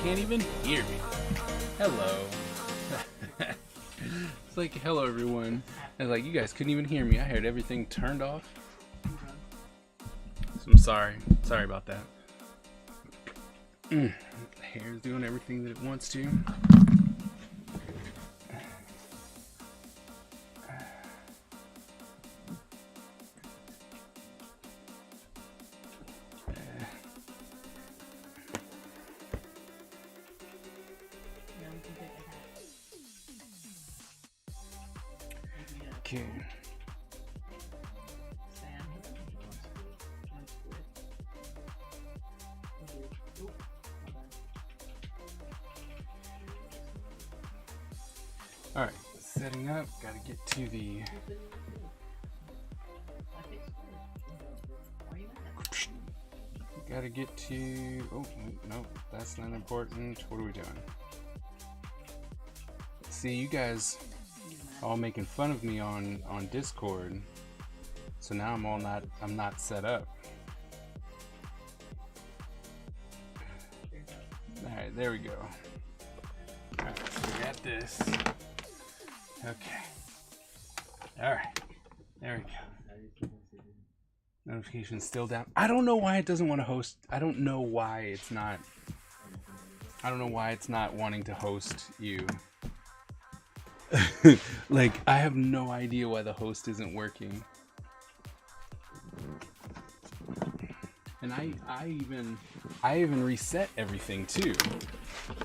can't even hear me. Hello. It's like, hello everyone. And like, you guys couldn't even hear me. I had everything turned off. So I'm sorry. Sorry about that. The hair's doing everything that it wants to. Okay. All right, setting up. Got to get to the. Got to get to. Oh no, that's not important. What are we doing? See, you guys all making fun of me on Discord, so now I'm not set up. All right, there we go. All right, so we got this. Okay. All right, there we go. Notification still down. I don't know why it doesn't want to host. I don't know why it's not wanting to host you. Like, I have no idea why the host isn't working. And I even reset everything too.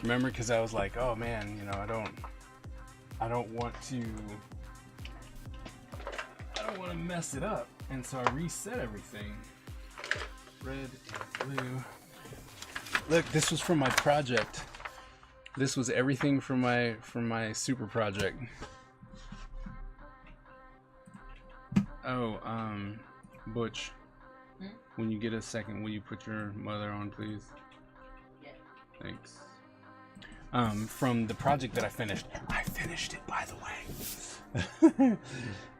Remember, because I was like, oh man, you know, I don't want to mess it up, and so I reset everything. Red and blue. Look, this was from my project. This was everything from my super project. Oh, Butch, when you get a second, will you put your mother on, please? Yeah. Thanks. From the project that I finished. I finished it, by the way.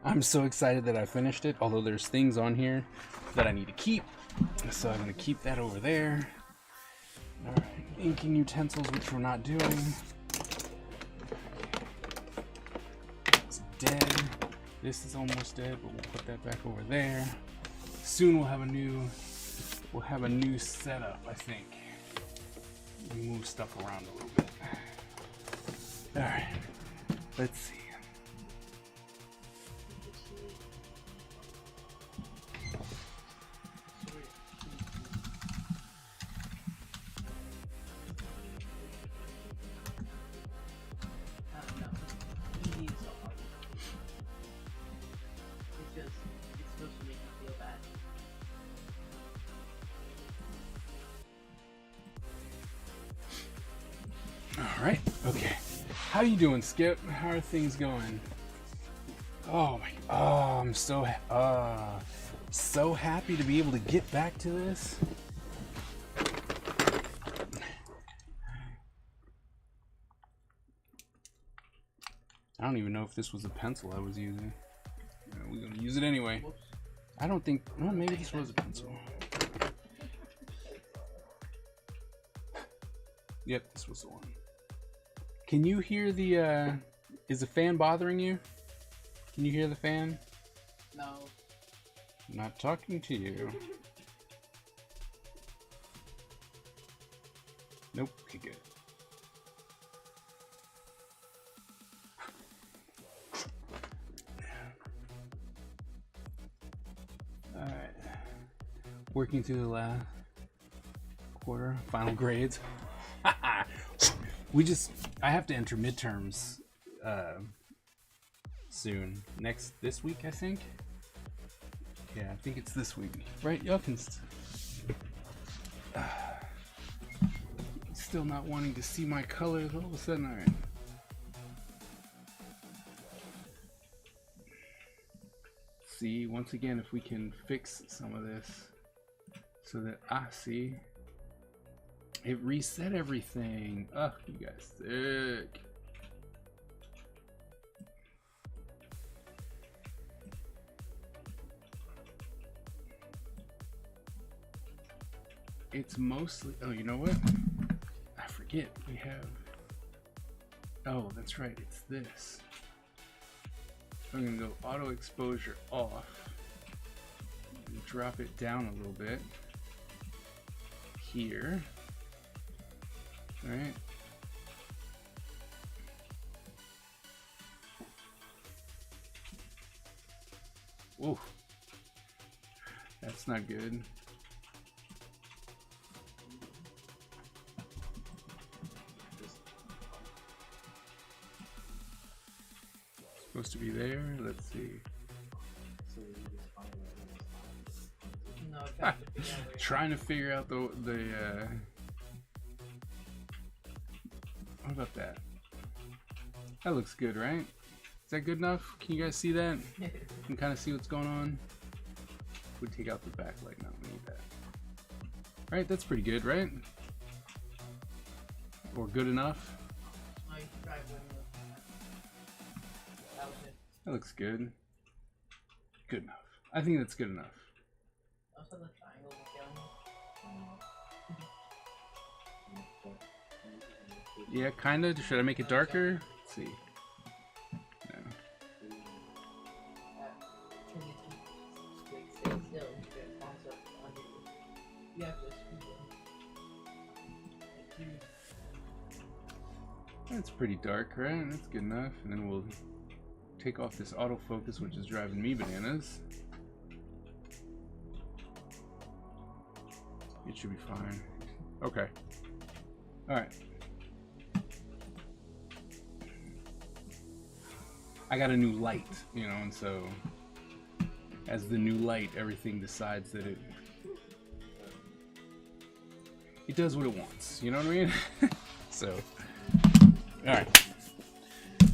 I'm so excited that I finished it, although there's things on here that I need to keep. So I'm gonna keep that over there. Alright, inking utensils, which we're not doing. It's dead. This is almost dead, but we'll put that back over there. Soon we'll have a new setup, I think. Move stuff around a little bit. Alright, let's see. All right. Okay. How you doing, Skip? How are things going? Oh my. Oh, I'm so happy to be able to get back to this. I don't even know if this was a pencil I was using. We're gonna use it anyway. I don't think. Well, maybe this was a pencil. Yep, this was the one. Can you hear the, is the fan bothering you? Can you hear the fan? No. I'm not talking to you. Nope, okay, good. Alright. Working through the last quarter, final grades. I have to enter midterms soon. This week, I think. Yeah, I think it's this week. Right, y'all can still not wanting to see my colors all of a sudden. All right. See, once again, if we can fix some of this so that see. It reset everything. Ugh, you guys sick. It's mostly, oh, you know what? I forgot. forget we have. Oh, that's right. It's this. I'm gonna go auto exposure off. Drop it down a little bit here. All right. Whoa, that's not good. Supposed to be there. Let's see. Trying to figure out the what about that? That looks good, right? Is that good enough? Can you guys see that? You can kind of see what's going on. We take out the backlight now. We need that. All right, that's pretty good, right? Or good enough? That looks good. Good enough. I think that's good enough. Yeah, kinda. Should I make it darker? Let's see. No. That's pretty dark, right? That's good enough. And then we'll take off this autofocus, which is driving me bananas. It should be fine. Okay. Alright. I got a new light, you know, and so as the new light, everything decides that it does what it wants, you know what I mean? So, alright.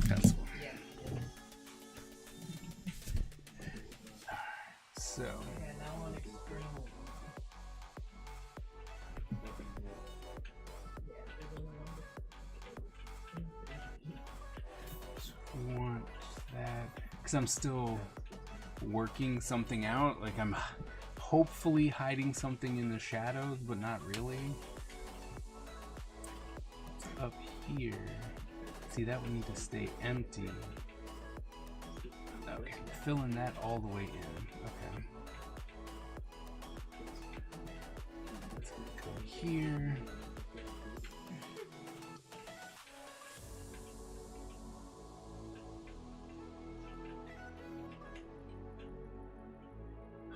That's so. Want that because I'm still working something out, like I'm hopefully hiding something in the shadows, but not really. It's up here. See, that would need to stay empty. Okay, filling that all the way in. Okay. Let's go here.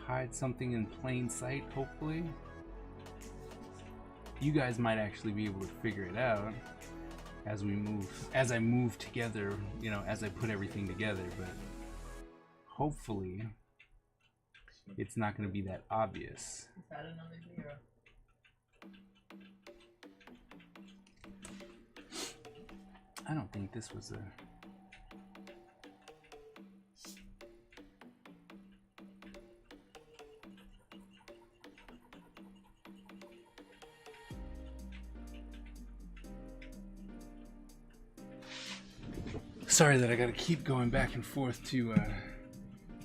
Hide something in plain sight, hopefully. You guys might actually be able to figure it out as I move together, you know, as I put everything together, but hopefully it's not going to be that obvious. Is that another zero? I don't think this was a... Sorry that I gotta keep going back and forth to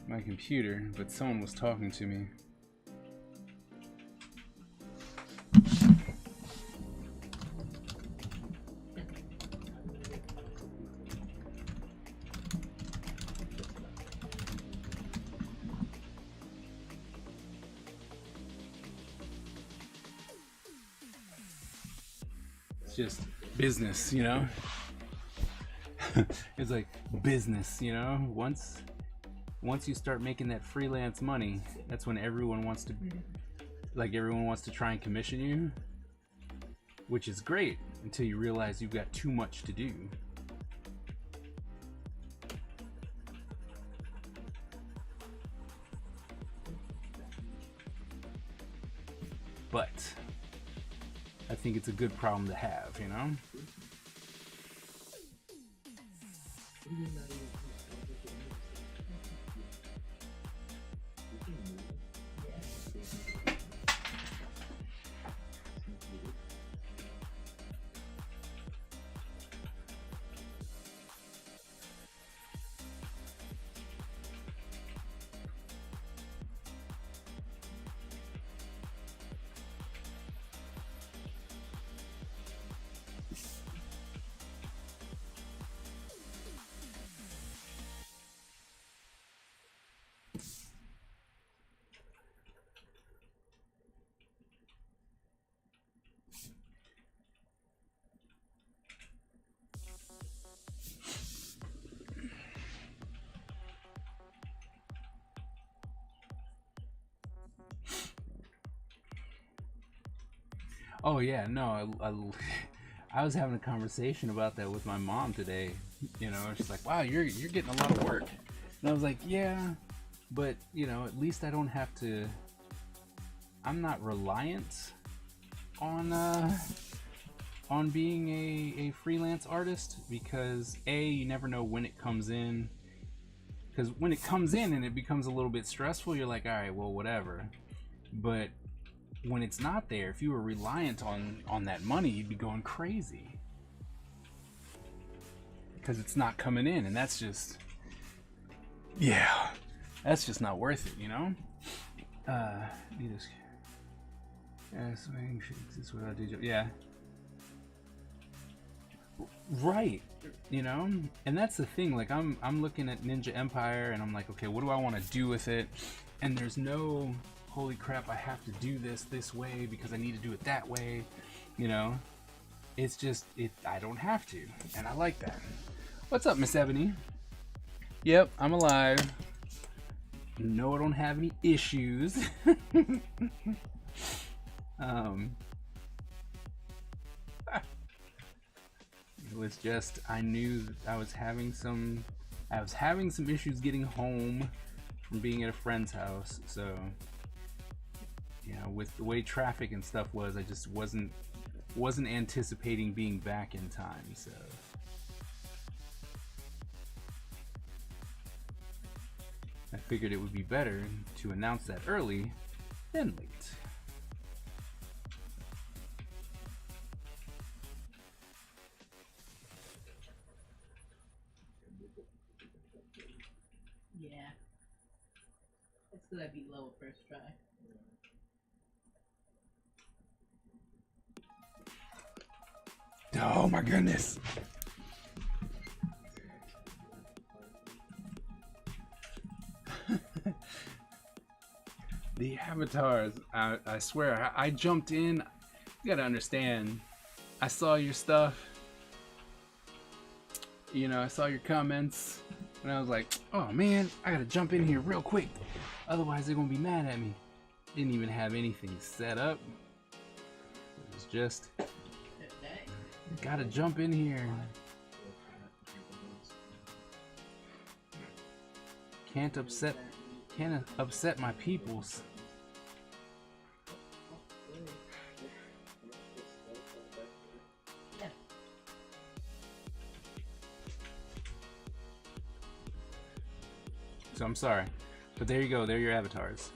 my computer, but someone was talking to me. It's just business, you know? It's like business, you know. Once you start making that freelance money, that's when everyone wants to try and commission you, which is great until you realize you've got too much to do. But I think it's a good problem to have, you know. Oh yeah, no, I was having a conversation about that with my mom today. You know, she's like, "Wow, you're getting a lot of work," and I was like, "Yeah, but you know, at least I don't have to. I'm not reliant on being a freelance artist because you never know when it comes in. Because when it comes in and it becomes a little bit stressful, you're like, all right, well, whatever. But when it's not there, if you were reliant on that money, you'd be going crazy because it's not coming in, and that's just not worth it, you know. You just swing shakes without DJ. Yeah, right. You know, and that's the thing. Like I'm looking at Ninja Empire, and I'm like, okay, what do I want to do with it? And there's no holy crap, I have to do this way because I need to do it that way. You know, it's just I don't have to, and I like that. What's up, Miss Ebony? Yep, I'm alive. No, I don't have any issues. It was just I knew that I was having some issues getting home from being at a friend's house. So, you know, with the way traffic and stuff was, I just wasn't anticipating being back in time. So. I figured it would be better to announce that early than late. Yeah. It's because I beat level first try. Oh my goodness. The avatars, I swear, I jumped in. You gotta understand, I saw your stuff. You know, I saw your comments, and I was like, oh man, I gotta jump in here real quick. Otherwise, they're gonna be mad at me. Didn't even have anything set up. It was just, gotta jump in here. Can't upset my peoples. So I'm sorry, but there you go. They're your avatars.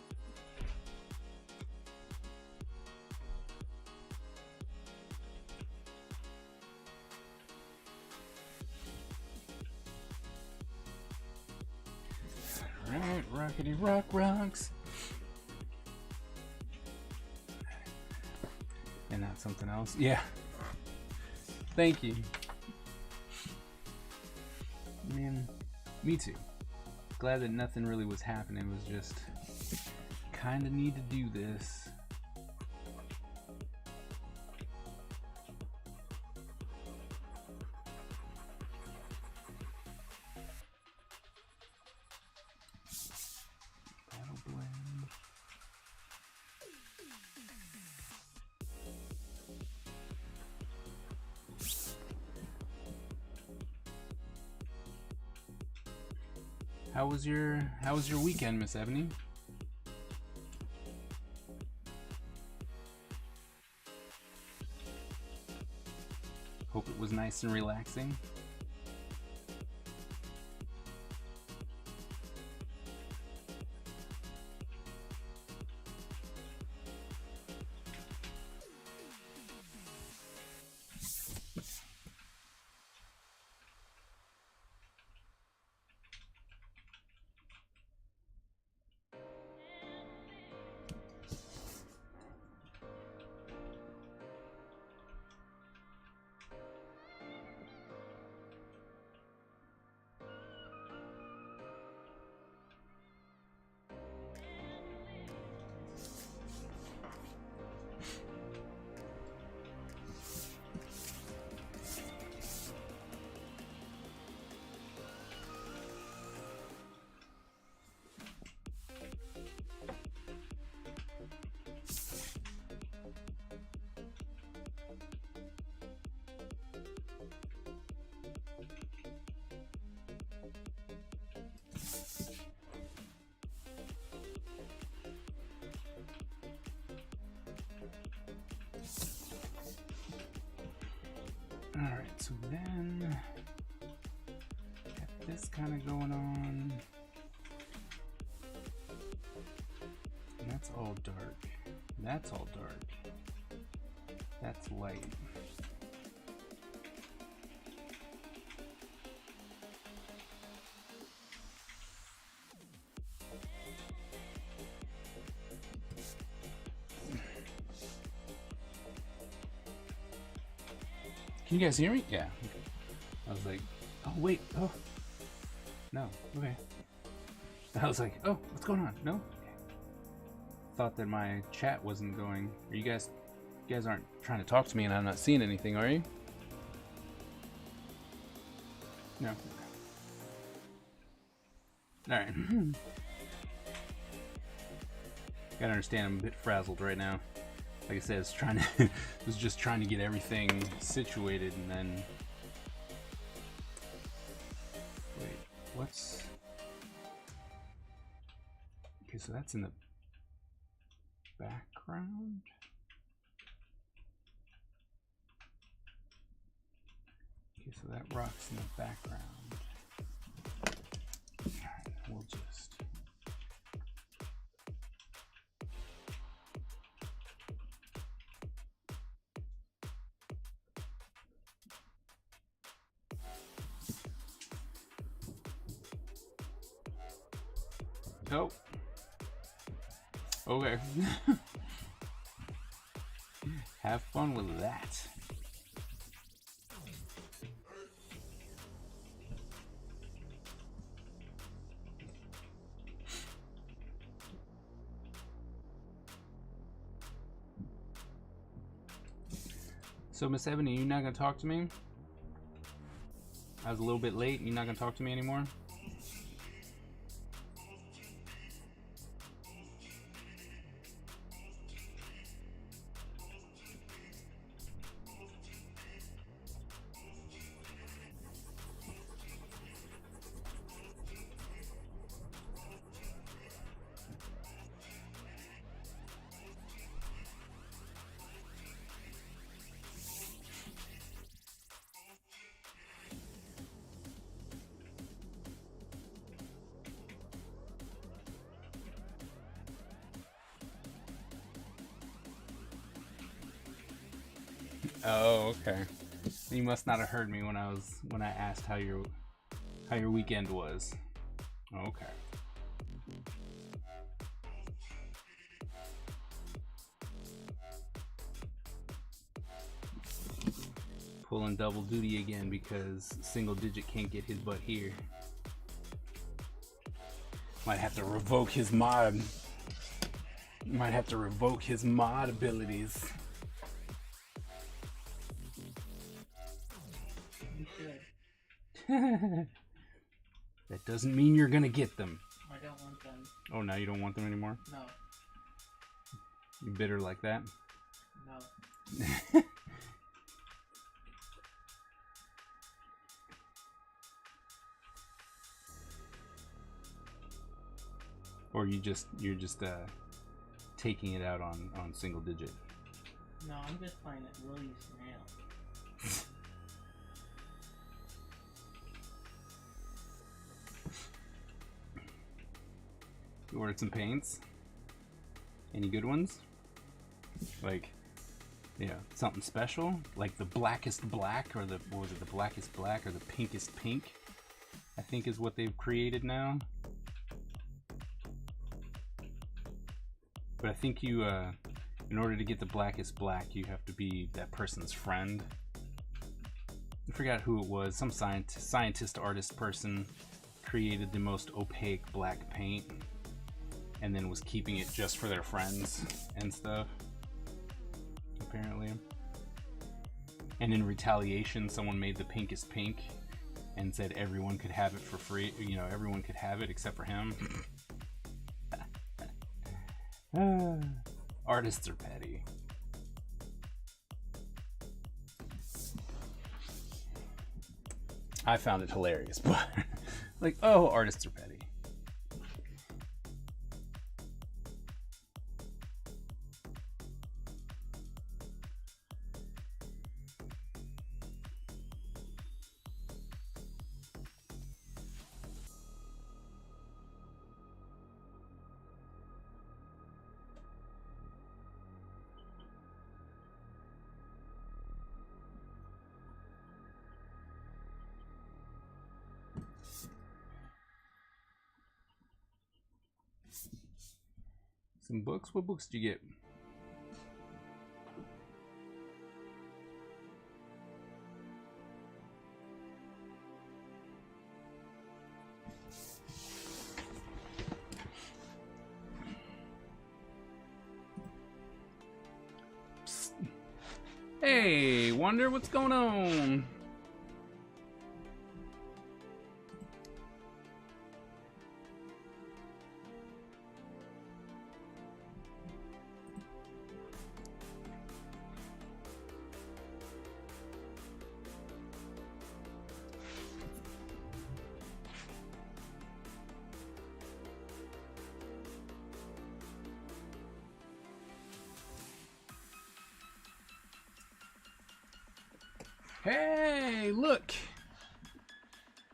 Alright, rockety rock rocks. And not something else. Yeah. Thank you. Man, me too. Glad that nothing really was happening. It was just kind of need to do this. Battle blend. How was your weekend, Miss Ebony? Hope it was nice and relaxing. So then, got this kind of going on. And that's all dark. That's all dark. That's light. Can you guys hear me? Yeah. Okay. I was like, oh wait, oh. No, okay. I was like, oh, what's going on? No? Okay. Thought that my chat wasn't going. Are you guys aren't trying to talk to me and I'm not seeing anything, are you? No. Alright. Gotta understand I'm a bit frazzled right now. Like I said, was just trying to get everything situated, and then wait, what's okay? So that's in the background. Okay, so that rock's in the background. All right, we'll just. Oh. Okay. Have fun with that. So, Miss Ebony, you're not gonna talk to me? I was a little bit late. You're not gonna talk to me anymore? Oh, okay. You must not have heard me when I asked how your weekend was. Okay. Pulling double duty again because Single Digit can't get his butt here. Might have to revoke his mod. Might have to revoke his mod abilities. That doesn't mean you're gonna get them. I don't want them. Oh, now you don't want them anymore? No. You bitter like that? No. Or you're just taking it out on Single Digit? No, I'm just playing it really snail. You ordered some paints? Any good ones? Like, yeah, something special? Like the blackest black, or the, what was it, the blackest black, or the pinkest pink? I think is what they've created now. But I think you, in order to get the blackest black, you have to be that person's friend. I forgot who it was. Some scientist artist person created the most opaque black paint, and then was keeping it just for their friends and stuff, apparently. And in retaliation, someone made the pinkest pink and said everyone could have it for free. You know, everyone could have it except for him. Artists are petty. I found it hilarious, but like, oh, artists are petty. Some books? What books did you get? Psst. Hey, Wonder, what's going on? Hey, look.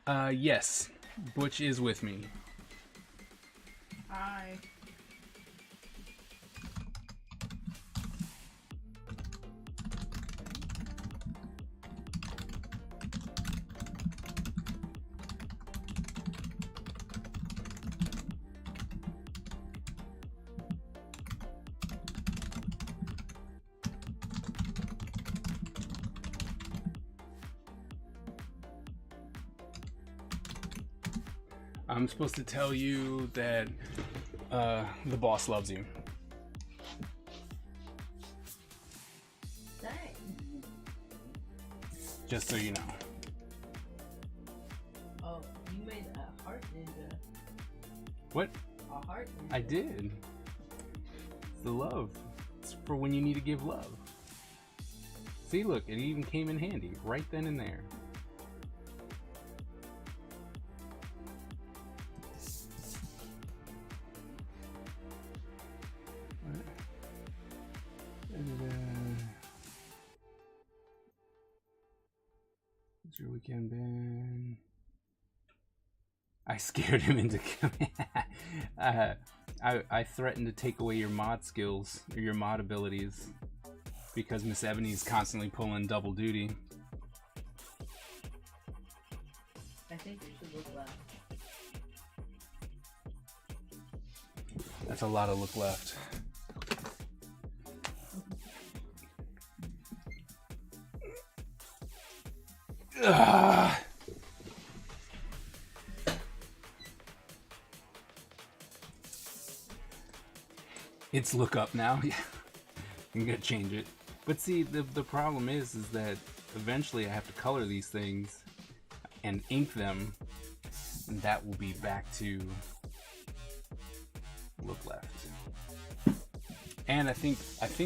Yes, Butch is with me. Hi. I'm supposed to tell you that the boss loves you. Dang. Just so you know. Oh, you made a heart ninja. What? A heart ninja. I did. It's the love. It's for when you need to give love. See, look, it even came in handy right then and there. What's your weekend been? I scared him into coming. I threatened to take away your mod skills or your mod abilities because Miss Ebony's constantly pulling double duty. I think you should look left. That's a lot of look left. Ugh. It's look up now. Yeah, I'm gonna change it. But see, the problem is that eventually I have to color these things and ink them, and that will be back to look left. And I think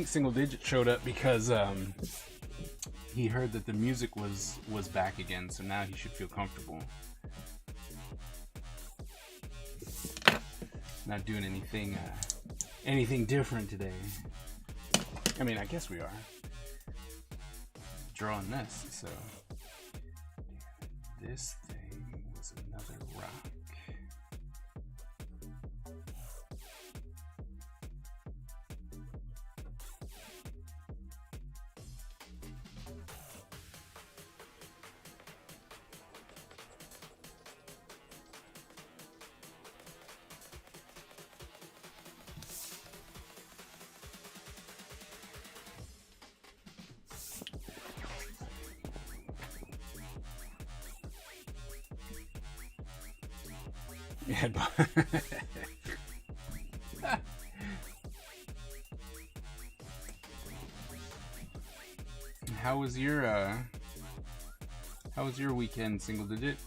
Single Digit showed up because he heard that the music was back again, so now he should feel comfortable. Not doing anything different today. I mean, I guess we are drawing this, so this thing was another rock. Yeah, how was your weekend, Single Digit?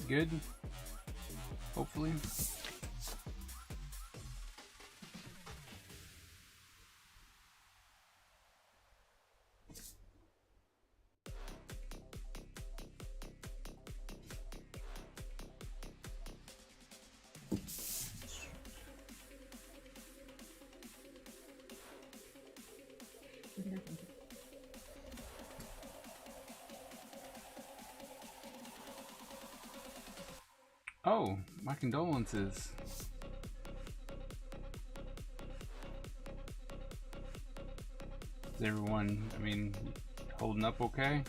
Good? Hopefully. Oh, my condolences. Is everyone, I mean, holding up okay?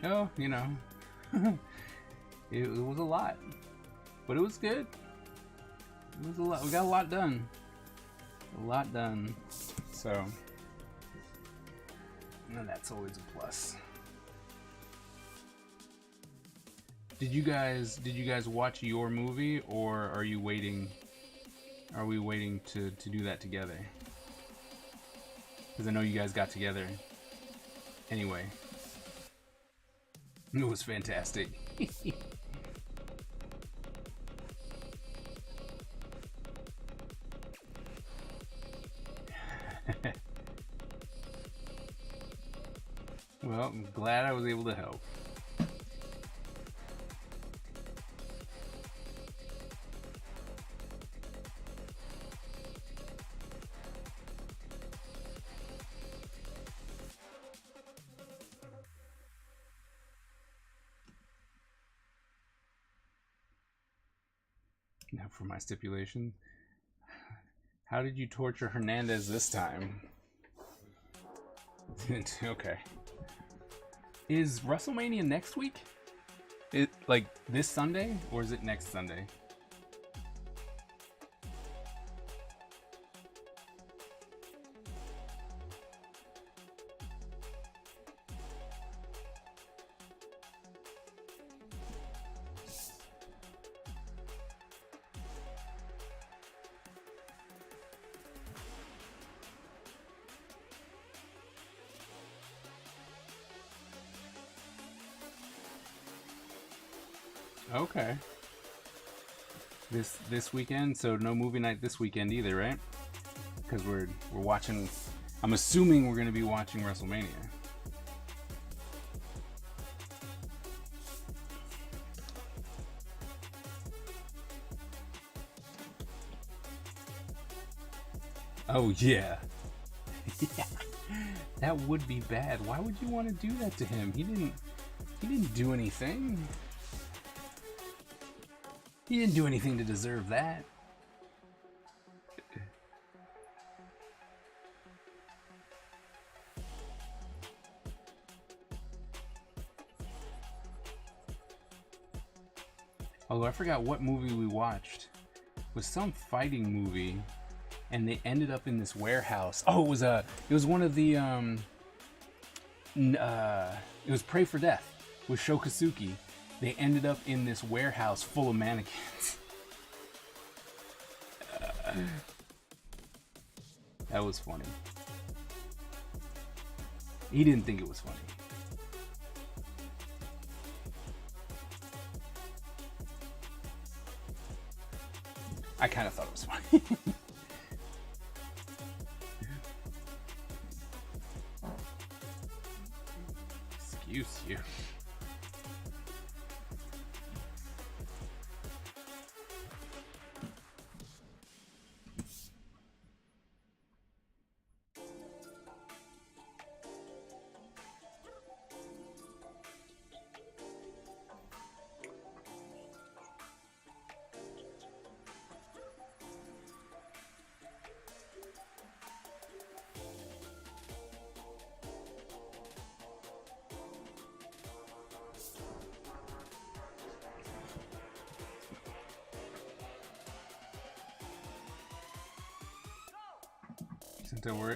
Oh, you know, it was a lot, but it was good. It was a lot. We got a lot done. A lot done. So, and that's always a plus. Did you guys watch your movie, or are you waiting? Are we waiting to do that together? Because I know you guys got together. Anyway, it was fantastic. Well, I'm glad I was able to help. Now for my stipulation. How did you torture Hernandez this time? Okay. Is WrestleMania next week? It like this Sunday, or is it next Sunday? Okay. This weekend, so no movie night this weekend either, right? Because we're watching. I'm assuming we're going to be watching WrestleMania. Oh yeah. Yeah. That would be bad. Why would you want to do that to him? He didn't do anything. He didn't do anything to deserve that. Although I forgot what movie we watched. It was some fighting movie, and they ended up in this warehouse. Oh, it was one of the it was Pray for Death with Shokasuke. They ended up in this warehouse full of mannequins. That was funny. He didn't think it was funny. I kind of thought it was funny. Excuse you.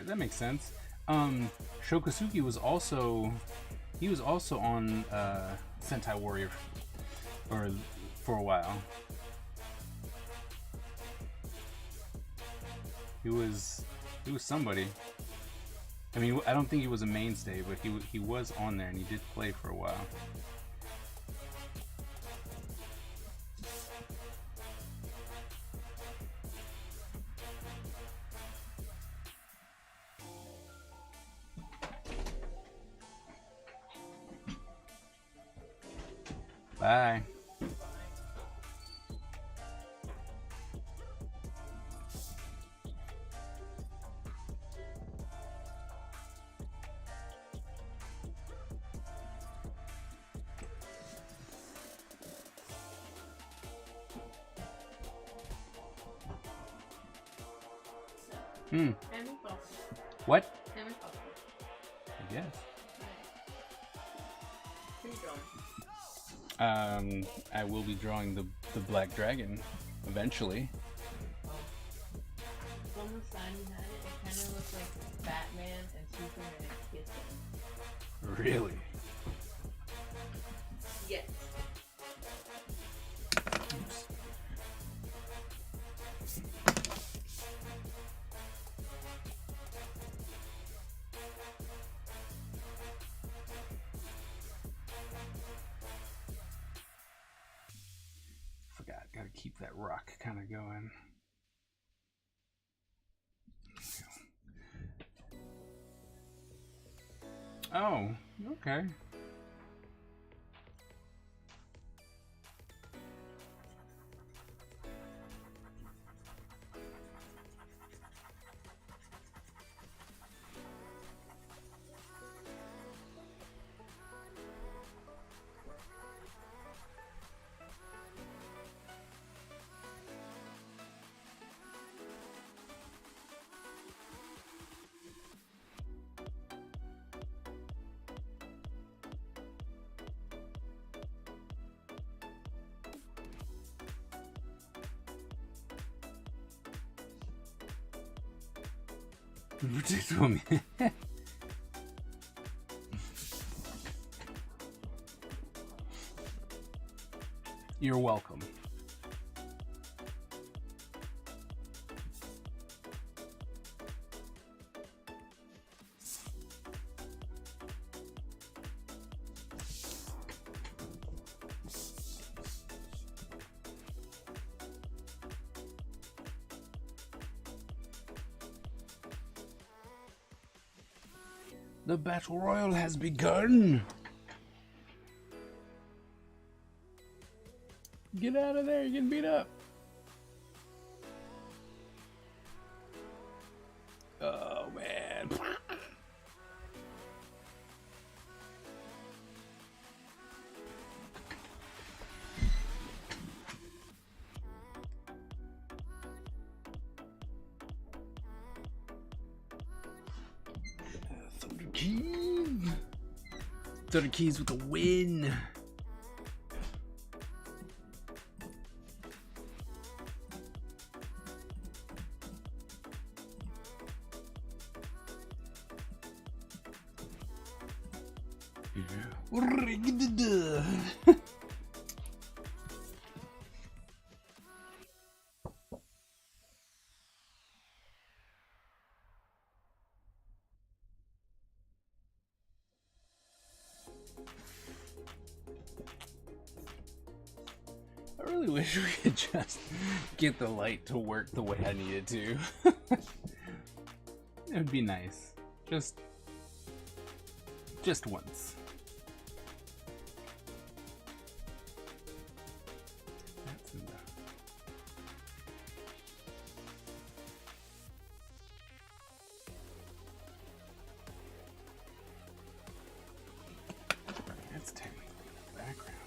That makes sense. Shokasuke was also on Sentai Warrior for a while. He was somebody. I mean, I don't think he was a mainstay, but he was on there and he did play for a while. Bye. What? I guess. drawing? I will be drawing the black dragon eventually. On the sign you had it kind of looked like Batman and Superman kissing. Really? Yes. Oops. Forgot, gotta keep that rock kind of going. Oh, okay. Predictable me. You're welcome. The battle royal has begun. Get out of there, you're getting beat up. Oh man. Thunder Keys. Thunder Keys with the win. I really wish we could just get the light to work the way I need it to. It would be nice. Just once. That's enough. That's technically the background.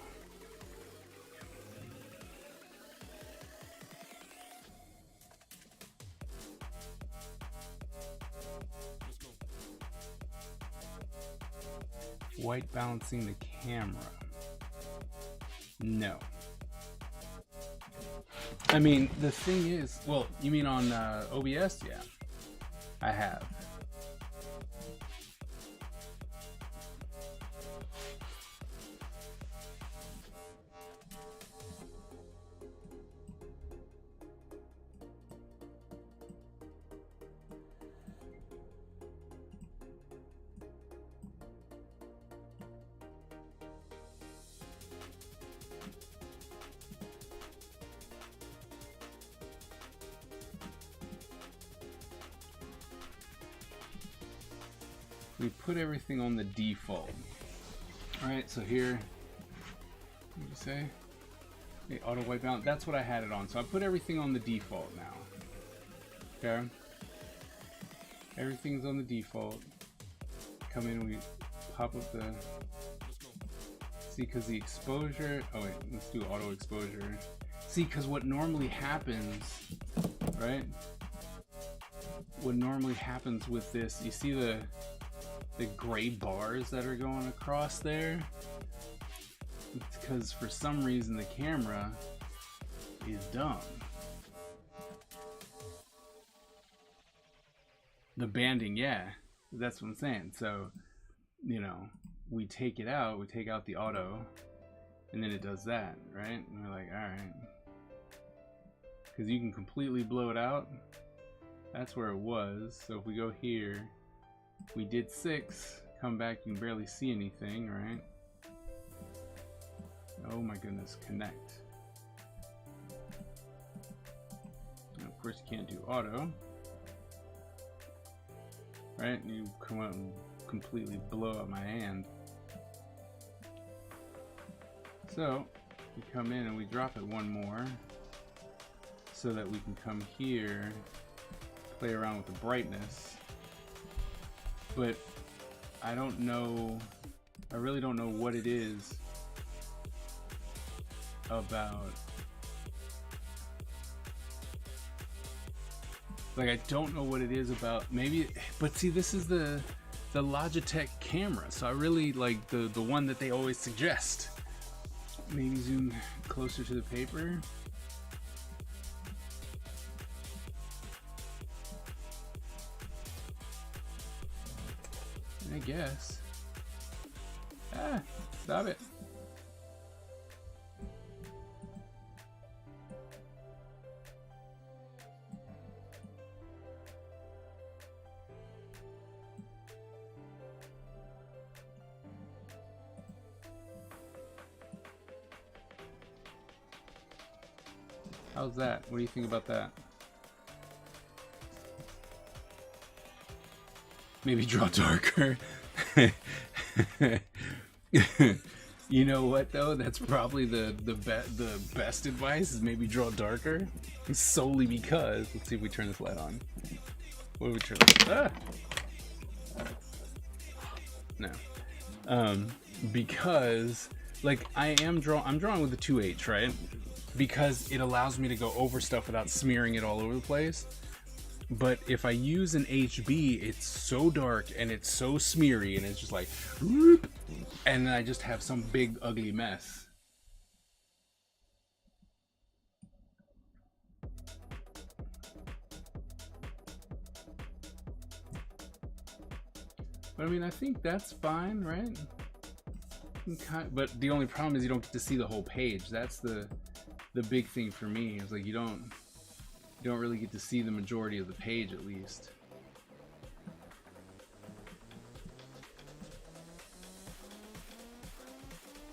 White balancing the camera. No. I mean, the thing is, well, you mean on OBS? Yeah, I have. We put everything on the default. Alright, so here, what did you say? Okay, auto white balance. That's what I had it on. So I put everything on the default now. Okay? Everything's on the default. Come in, we pop up the... See, because the exposure... Oh wait, let's do auto exposure. See, because what normally happens, right? What normally happens with this, you see the gray bars that are going across there? because for some reason the camera is dumb. The banding, yeah, that's what I'm saying. So, you know, we take it out, we take out the auto, and then it does that, right? And we're like, all right, because you can completely blow it out. That's where it was. So if we go here, we did 6. Come back, you can barely see anything, right? Oh my goodness, connect. And of course, you can't do auto, right? You come out and completely blow up my hand. So we come in and we drop it one more so that we can come here, play around with the brightness. But I don't know, I really don't know what it is about, like, I don't know what it is about, maybe, but see, this is the Logitech camera, so I really like the one that they always suggest. Maybe zoom closer to the paper. I guess. Ah, stop it. How's that? What do you think about that? Maybe draw darker. You know what though? That's probably the best advice is maybe draw darker. Solely because, let's see if we turn this light on. What do we turn? No. Because like I'm drawing with the 2H, right? Because it allows me to go over stuff without smearing it all over the place. But if I use an HB, it's so dark and it's so smeary and it's just like, whoop, and then I just have some big ugly mess. But I mean, I think that's fine, right? But the only problem is you don't get to see the whole page. That's the big thing for me. Is like you don't really get to see the majority of the page, at least.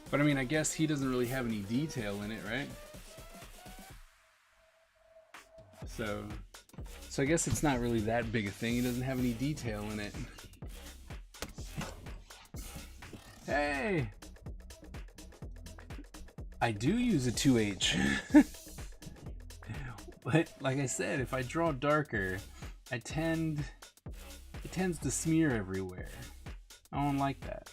But I mean, I guess he doesn't really have any detail in it, right? So I guess it's not really that big a thing. He doesn't have any detail in it. Hey! I do use a 2H. But like I said, if I draw darker, it tends to smear everywhere. I don't like that.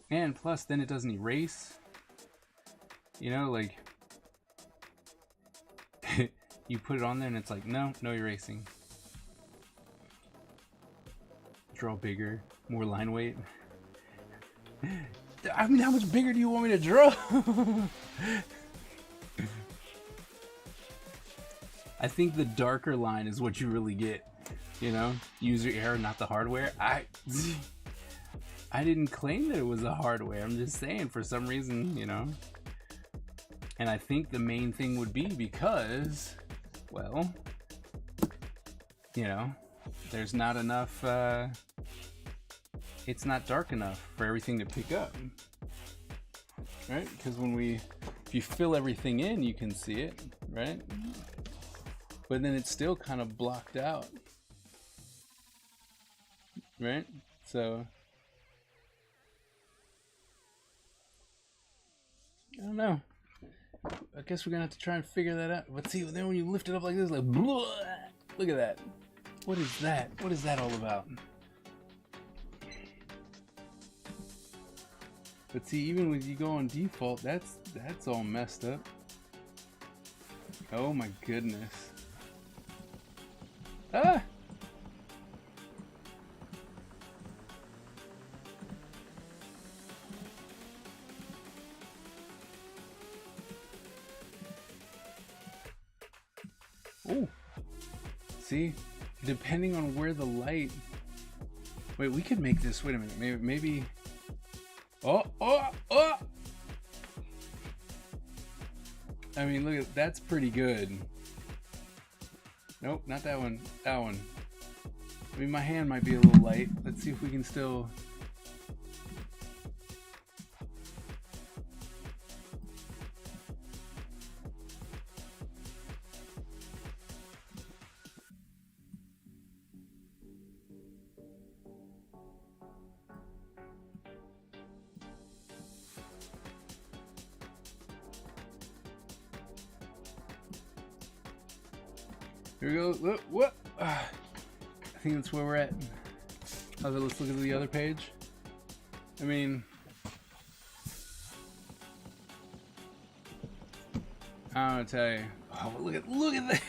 And plus then it doesn't erase. You know, like you put it on there and it's like, no erasing. Draw bigger, more line weight. I mean, how much bigger do you want me to draw? I think the darker line is what you really get. You know, user error, not the hardware. I didn't claim that it was the hardware. I'm just saying, for some reason, you know. And I think the main thing would be because, well, you know, there's not enough, it's not dark enough for everything to pick up, right? Because if you fill everything in, you can see it, right? But then it's still kind of blocked out, right? So, I don't know. I guess we're gonna have to try and figure that out. But see, then when you lift it up like this, like, blah, look at that. What is that? What is that all about? But see, even when you go on default, that's all messed up. Oh my goodness. Ah! Oh, see, depending on where the light. Wait, we could make this. Wait a minute. Maybe. Oh! I mean, look at that's pretty good. Nope, not that one. That one. I mean, my hand might be a little light. Let's see if we can still. Here we go. What? I think that's where we're at. Okay, let's look at the other page. I mean, I don't know, tell you. Oh, look at that!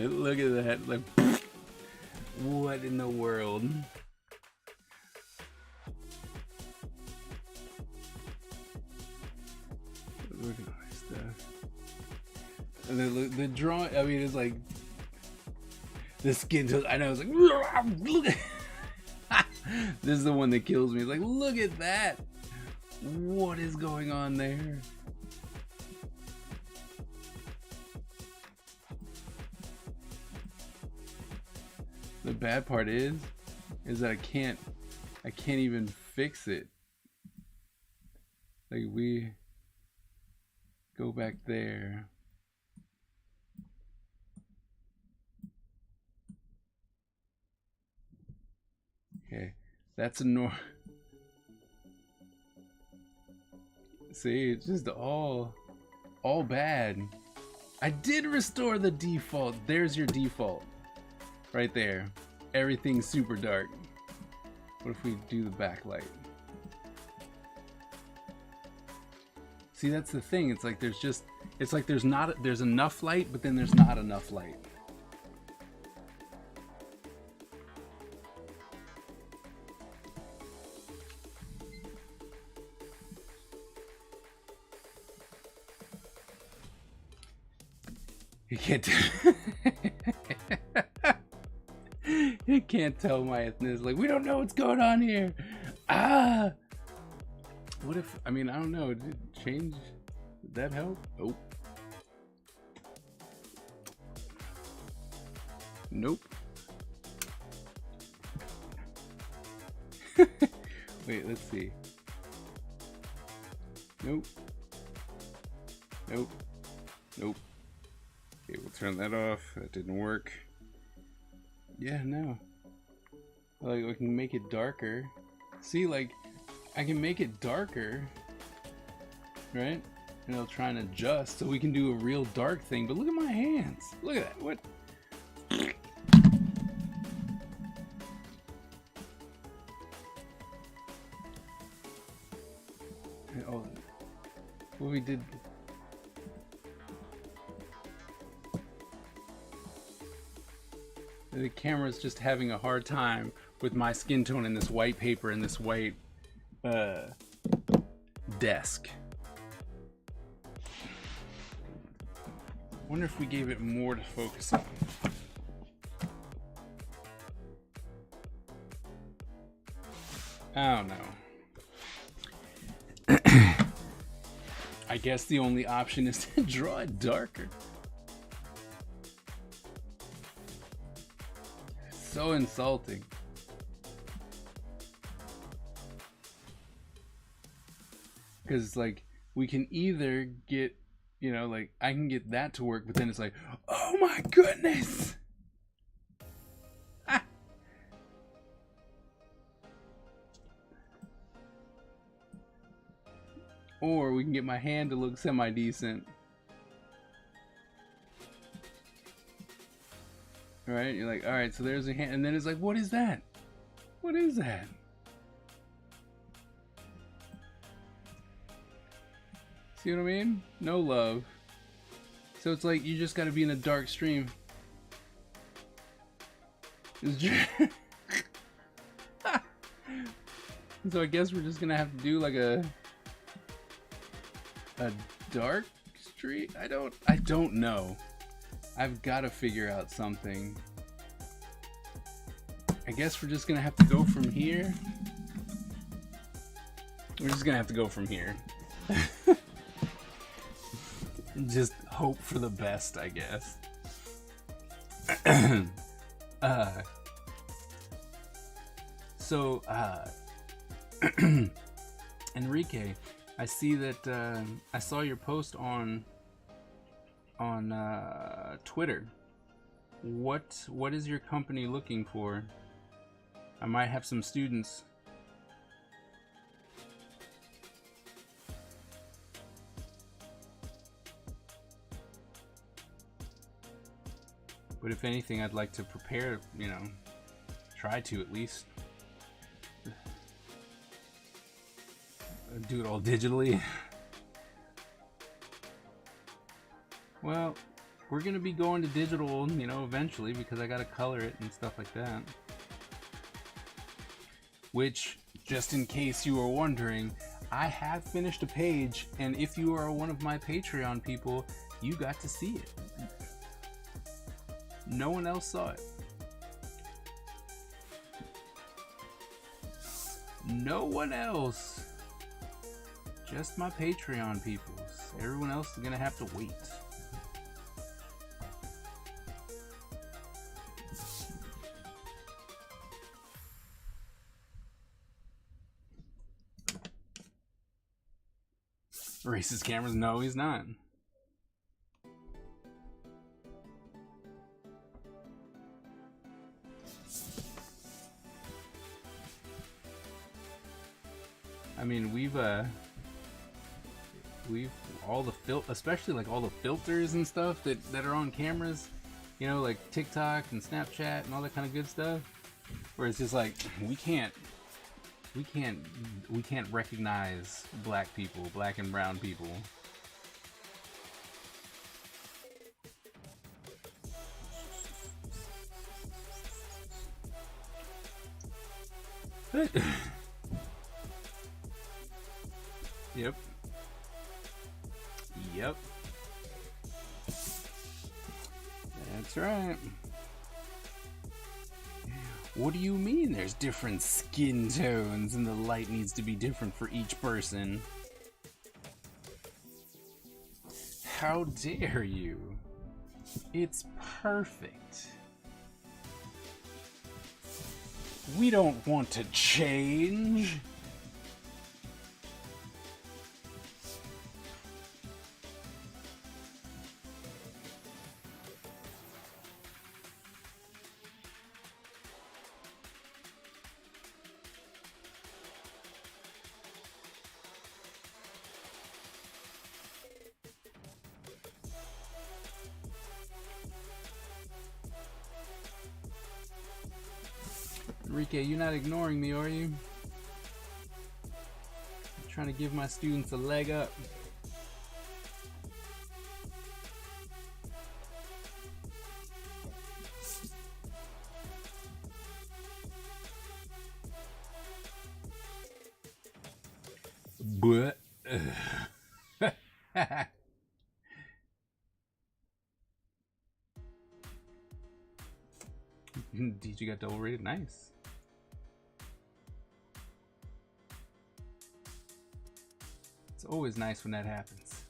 Look at that! Like, what in the world? Look at all this stuff. And the drawing, I mean, it's like the skin tones. I know, it's like look at this is the one that kills me. It's like, look at that. What is going on there? The bad part is that I can't even fix it. Like, we go back there. Okay, that's a See, it's just all bad. I did restore the default. There's your default. Right there. Everything's super dark. What if we do the backlight? See, that's the thing. It's like there's enough light, but then there's not enough light. You can't you can't tell my ethnicity. Like, we don't know what's going on here. Ah! What if, I mean, I don't know. Did it change? Did that help? Oh. Nope. Wait, let's see. Nope. Nope. Nope. Okay, we'll turn that off. That didn't work. Yeah, no. Like, we can make it darker. See, like, I can make it darker, right? And I'll try and adjust so we can do a real dark thing. But look at my hands. Look at that. What? Oh, what we did. The camera's just having a hard time with my skin tone and this white paper and this white desk. Wonder if we gave it more to focus on. I don't know. I guess the only option is to draw it darker. So insulting. Because, like, we can either get, you know, like, I can get that to work, but then it's like, oh my goodness! Ah. Or we can get my hand to look semi-decent. Right? You're like, alright, so there's a hand, and then it's like, what is that? What is that? See what I mean? No love. So it's like you just gotta be in a dark stream. So I guess we're just gonna have to do like a dark stream? I don't know. I've gotta figure out something. I guess we're just gonna have to go from here. We're just gonna have to go from here. Just hope for the best, I guess. So, Enrique, I see that I saw your post on Twitter. What is your company looking for? I might have some students. But if anything, I'd like to prepare, you know, try to at least do it all digitally. Well, we're gonna be going to digital, you know, eventually, because I gotta color it and stuff like that. Which, just in case you were wondering, I have finished a page, and if you are one of my Patreon people, you got to see it. No one else saw it. No one else. Just my Patreon peoples. Everyone else is gonna have to wait. Racist cameras? No, he's not. I mean, we've all the especially like all the filters and stuff that are on cameras, you know, like TikTok and Snapchat and all that kind of good stuff, where it's just like we can't recognize black people, black and brown people. Yep. Yep. That's right. What do you mean there's different skin tones and the light needs to be different for each person? How dare you? It's perfect. We don't want to change. Enrique, you're not ignoring me, are you? I'm trying to give my students a leg up. But DJ got double rated, nice. It's always nice when that happens.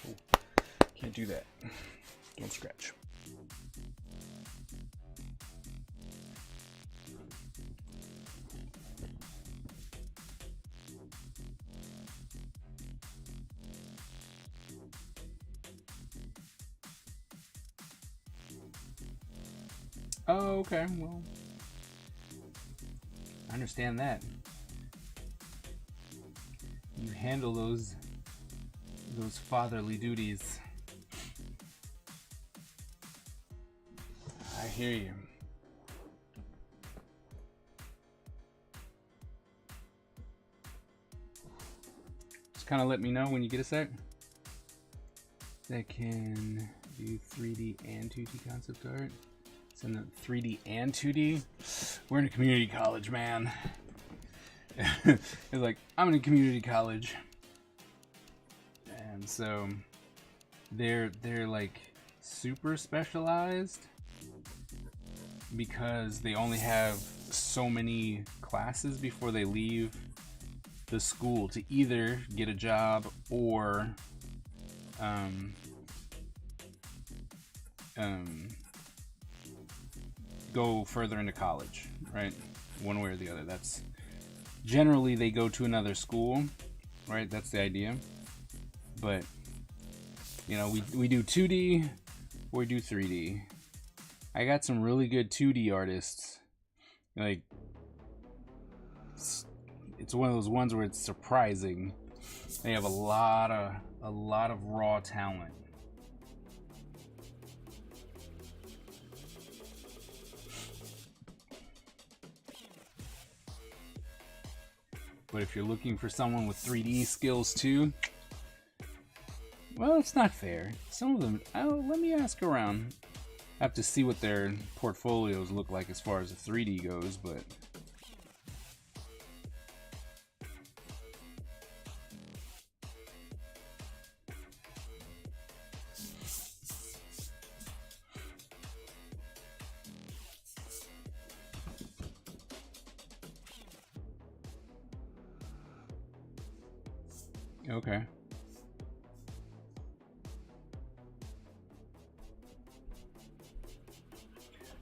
Oh, can't do that. Don't scratch. Oh, okay, well. I understand that. You handle those fatherly duties. I hear you. Just kind of let me know when you get a sec. That can do 3D and 2D concept art. It's in the 3D and 2D. We're in a community college, man. It's like, I'm in a community college. And so they're like super specialized because they only have so many classes before they leave the school to either get a job or go further into college, right? One way or the other. That's generally they go to another school, right? That's the idea. But you know, we do 2D or we do 3D. I got some really good 2D artists. Like, it's one of those ones where it's surprising. They have a lot of raw talent. But if you're looking for someone with 3D skills too, well, it's not fair. Some of them, let me ask around. I have to see what their portfolios look like as far as the 3D goes, but okay.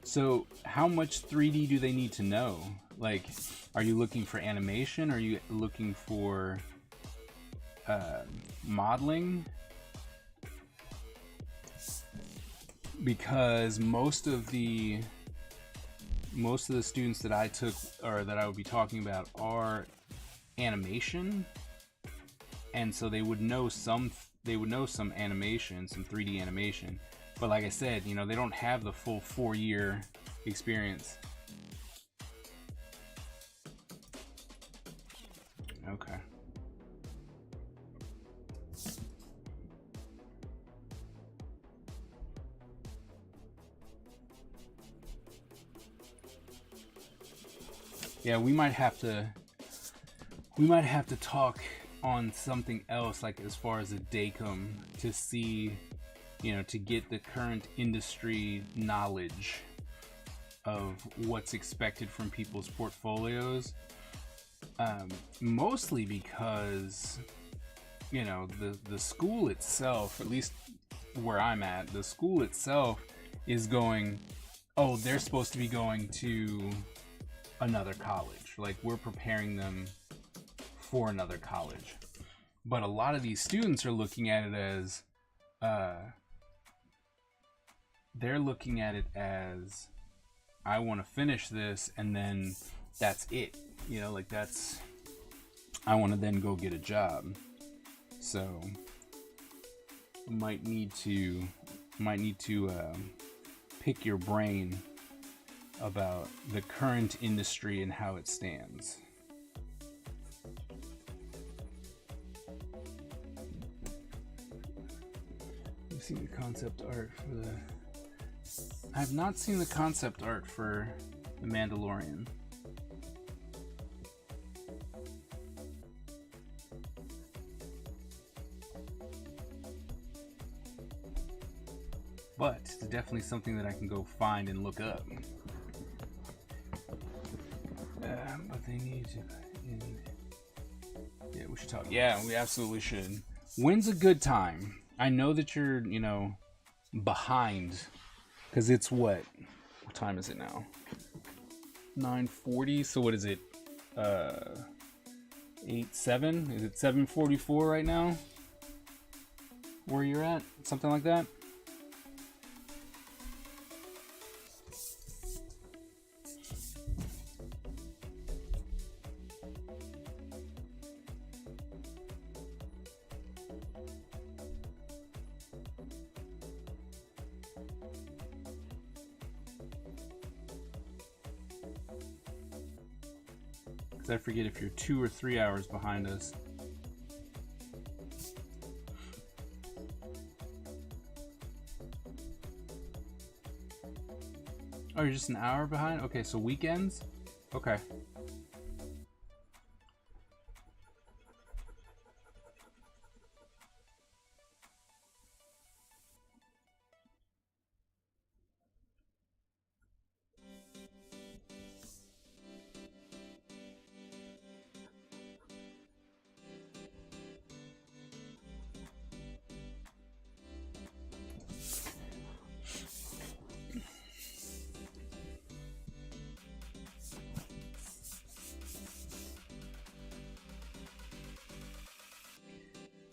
So, how much 3D do they need to know? Like, are you looking for animation? Are you looking for modeling? Because most of the students that I took, or that I would be talking about, are animation, and so they would know some animation, some 3D animation. But like I said, you know, they don't have the full 4-year experience. Okay. Yeah, we might have to talk on something else, like as far as a DACOM, to see, you know, to get the current industry knowledge of what's expected from people's portfolios. Mostly because, you know, the school itself, at least where I'm at, the school itself is going, oh, they're supposed to be going to another college. Like, we're preparing them for another college. But a lot of these students are looking at it as, they're looking at it as, I want to finish this and then that's it. You know, like I want to then go get a job. So might need to pick your brain about the current industry and how it stands. You've seen the concept art for the... I have not seen the concept art for The Mandalorian. But it's definitely something that I can go find and look up. But they need to... Yeah, we should talk. Yeah, we absolutely should. When's a good time? I know that you're, you know, behind. Because it's what time is it now? 9:40. So what is it? 8-7? Is it 7:44 right now? Where you're at? Something like that? Because I forget if you're 2 or 3 hours behind us. Oh, you're just an hour behind? Okay, so weekends? Okay.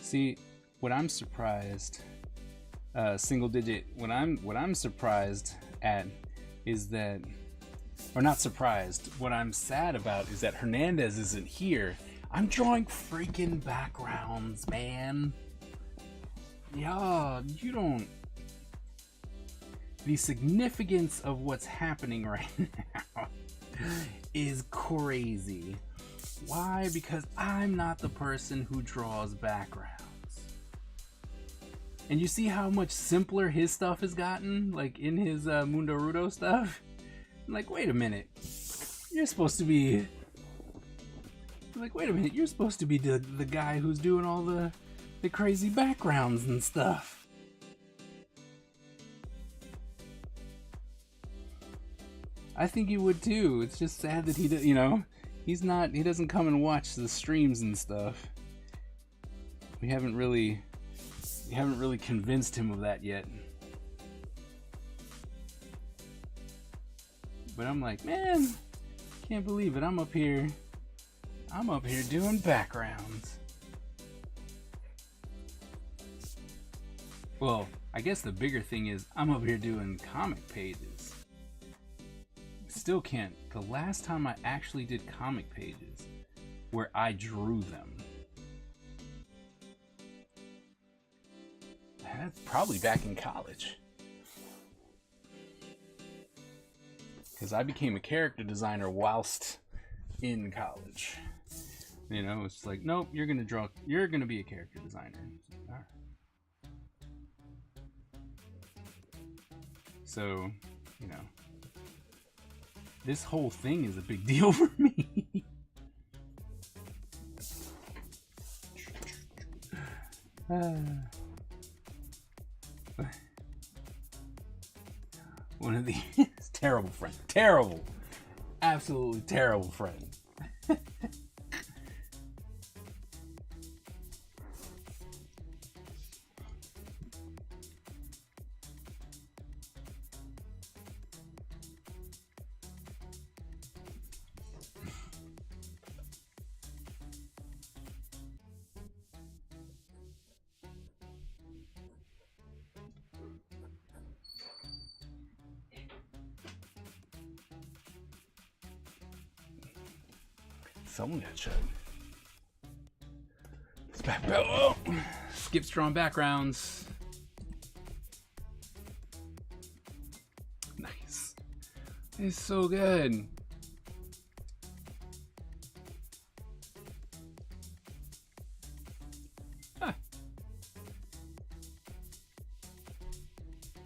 See, what I'm surprised, single digit. What I'm surprised at is that, or not surprised. What I'm sad about is that Hernandez isn't here. I'm drawing freaking backgrounds, man. Yeah, you don't. The significance of what's happening right now is crazy. Why? Because I'm not the person who draws backgrounds. And you see how much simpler his stuff has gotten, like in his Mundo Rudo stuff? I'm like, wait a minute. You're supposed to be... Like, wait a minute. You're supposed to be the guy who's doing all the crazy backgrounds and stuff. I think you would too. It's just sad that he, you know, he doesn't come and watch the streams and stuff. We haven't really convinced him of that yet. But I'm like, man, can't believe it. I'm up here doing backgrounds. Well, I guess the bigger thing is I'm up here doing comic pages. Still can't. The last time I actually did comic pages where I drew them, that's probably back in college. Because I became a character designer whilst in college. You know, it's like, nope, you're gonna be a character designer. All right. So, you know, this whole thing is a big deal for me. One of these terrible friend. Terrible. Absolutely terrible friend. Someone got shut. It's back. Oh, skips drawn backgrounds. Nice. It's so good. Huh.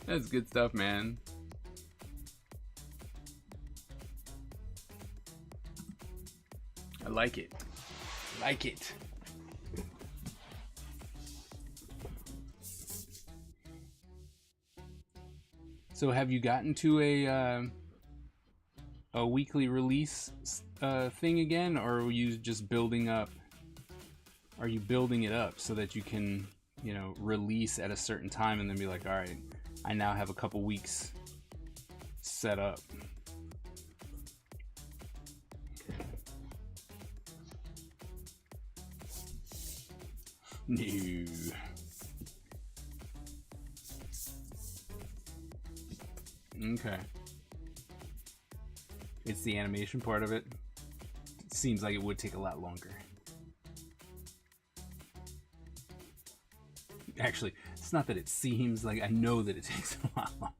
That's good stuff, man. I like it. Like it. So have you gotten to a weekly release thing again, or are you just building up? Are you building it up so that you can, you know, release at a certain time and then be like, all right, I now have a couple weeks set up? No. Okay. It's the animation part of it. It seems like it would take a lot longer. Actually, it's not that it seems like, I know that it takes a lot longer.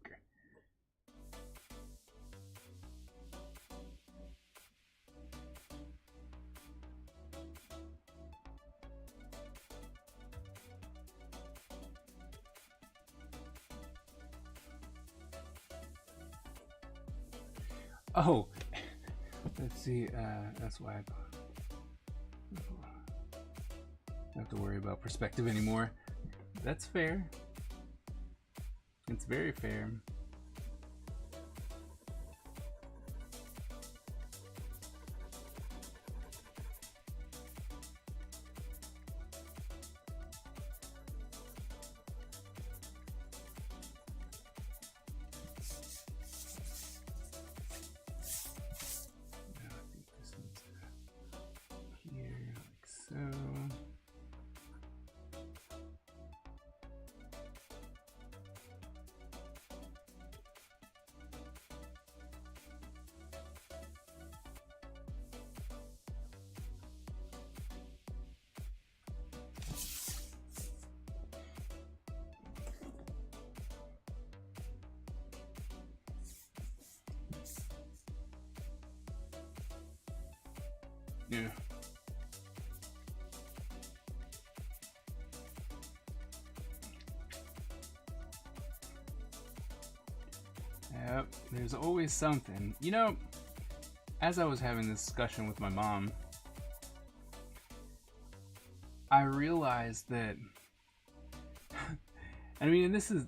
Oh, let's see. That's why I don't have to worry about perspective anymore. That's fair. It's very fair. Yeah. Yep, there's always something. You know, as I was having this discussion with my mom, I realized that I mean, this is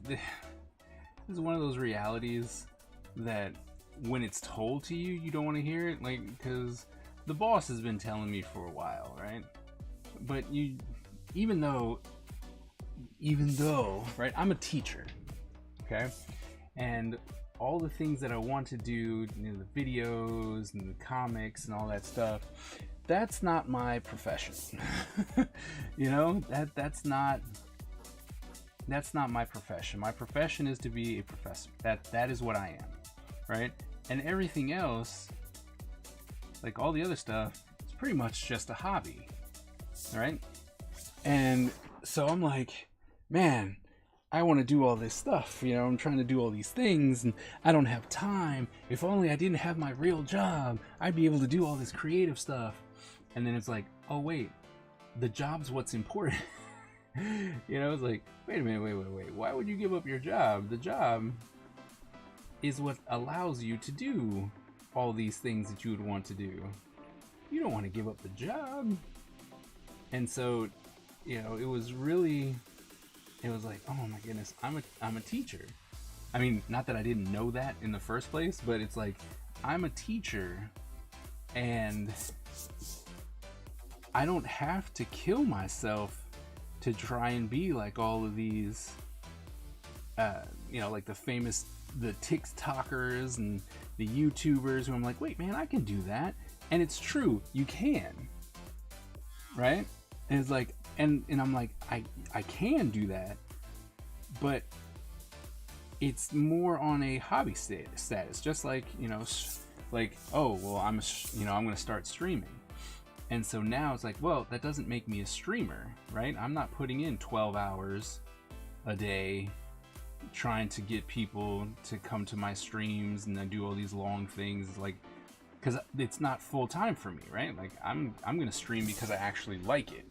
one of those realities that when it's told to you, you don't want to hear it, like, because the boss has been telling me for a while, right? But even though, right, I'm a teacher, okay? And all the things that I want to do, you know, the videos and the comics and all that stuff, that's not my profession. You know, that's not my profession. My profession is to be a professor. That is what I am, right? And everything else, like all the other stuff, it's pretty much just a hobby, right? And so I'm like, man, I want to do all this stuff, you know, I'm trying to do all these things and I don't have time. If only I didn't have my real job, I'd be able to do all this creative stuff. And then it's like, oh wait, the job's what's important. You know, it's like, wait a minute, wait. Why would you give up your job? The job is what allows you to do all these things that you would want to do. You don't want to give up the job. And so, you know, it was like, oh my goodness, I'm a teacher. I mean, not that I didn't know that in the first place, but it's like, I'm a teacher and I don't have to kill myself to try and be like all of these, you know, like the TikTokers and the YouTubers who I'm like, wait, man, I can do that. And it's true, you can, right? And it's like, and I'm like, I can do that, but it's more on a hobby status, just like, you know, like, oh, well, I'm going to start streaming. And so now it's like, well, that doesn't make me a streamer, right? I'm not putting in 12 hours a day trying to get people to come to my streams and then do all these long things, like, because it's not full time for me, right? Like, I'm going to stream because I actually like it.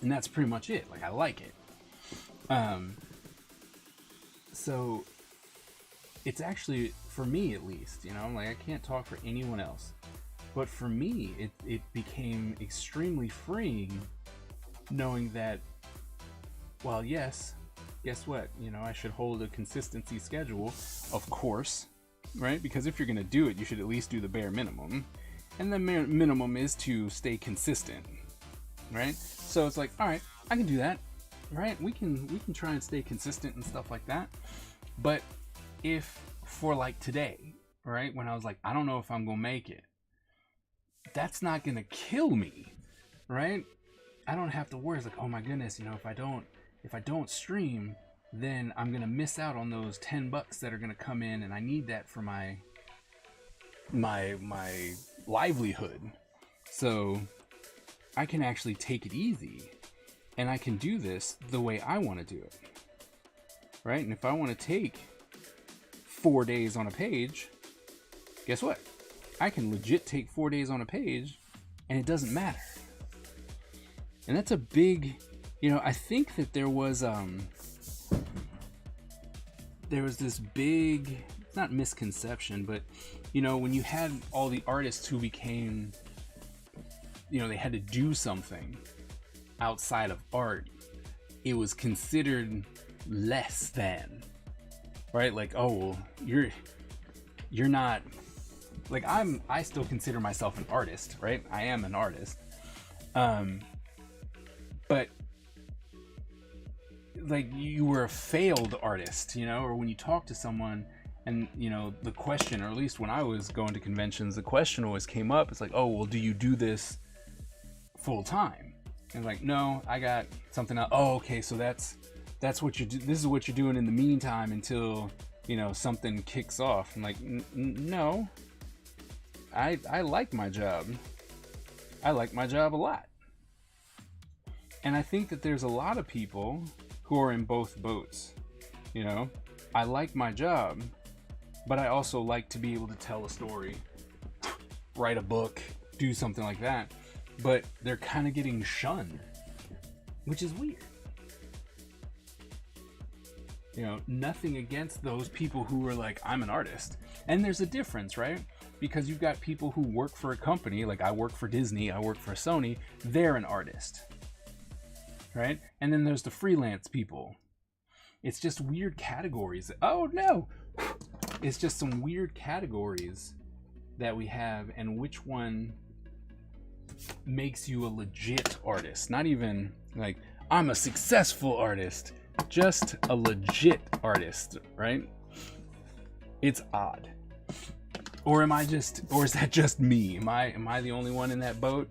And that's pretty much it. Like, I like it. So it's actually, for me at least, you know, like, I can't talk for anyone else. But for me, it became extremely freeing knowing that, well, yes, guess what? You know, I should hold a consistency schedule, of course, right? Because if you're going to do it, you should at least do the bare minimum. And the minimum is to stay consistent, right? So it's like, all right, I can do that, right? We can try and stay consistent and stuff like that. But if for like today, right, when I was like, I don't know if I'm going to make it, that's not gonna kill me, right? I don't have to worry. It's like, oh my goodness, you know, if I don't stream, then I'm gonna miss out on those $10 that are gonna come in, and I need that for my livelihood. So I can actually take it easy, and I can do this the way I want to do it, right? And if I want to take 4 days on a page, guess what? I can legit take 4 days on a page and it doesn't matter. And that's a big, you know, I think that there was this big not misconception, but you know, when you had all the artists who became, you know, they had to do something outside of art, it was considered less than, right? Like, oh, well, you're not, like, I still consider myself an artist, right? I am an artist. But like, you were a failed artist, you know, or when you talk to someone and, you know, the question, or at least when I was going to conventions, the question always came up. It's like, oh, well, do you do this full time? And like, no, I got something else. Oh, okay, so that's what you do. This is what you're doing in the meantime until, you know, something kicks off. I'm like, no, I like my job. I like my job a lot. And I think that there's a lot of people who are in both boats. You know, I like my job, but I also like to be able to tell a story, write a book, do something like that. But they're kind of getting shunned, which is weird. You know, nothing against those people who are like, I'm an artist. And there's a difference, right? Because you've got people who work for a company, like I work for Disney, I work for Sony, they're an artist. Right? And then there's the freelance people. It's just weird categories. Oh no! It's just some weird categories that we have, and which one makes you a legit artist. Not even like, I'm a successful artist. Just a legit artist, right? It's odd. Or is that just me? Am I the only one in that boat?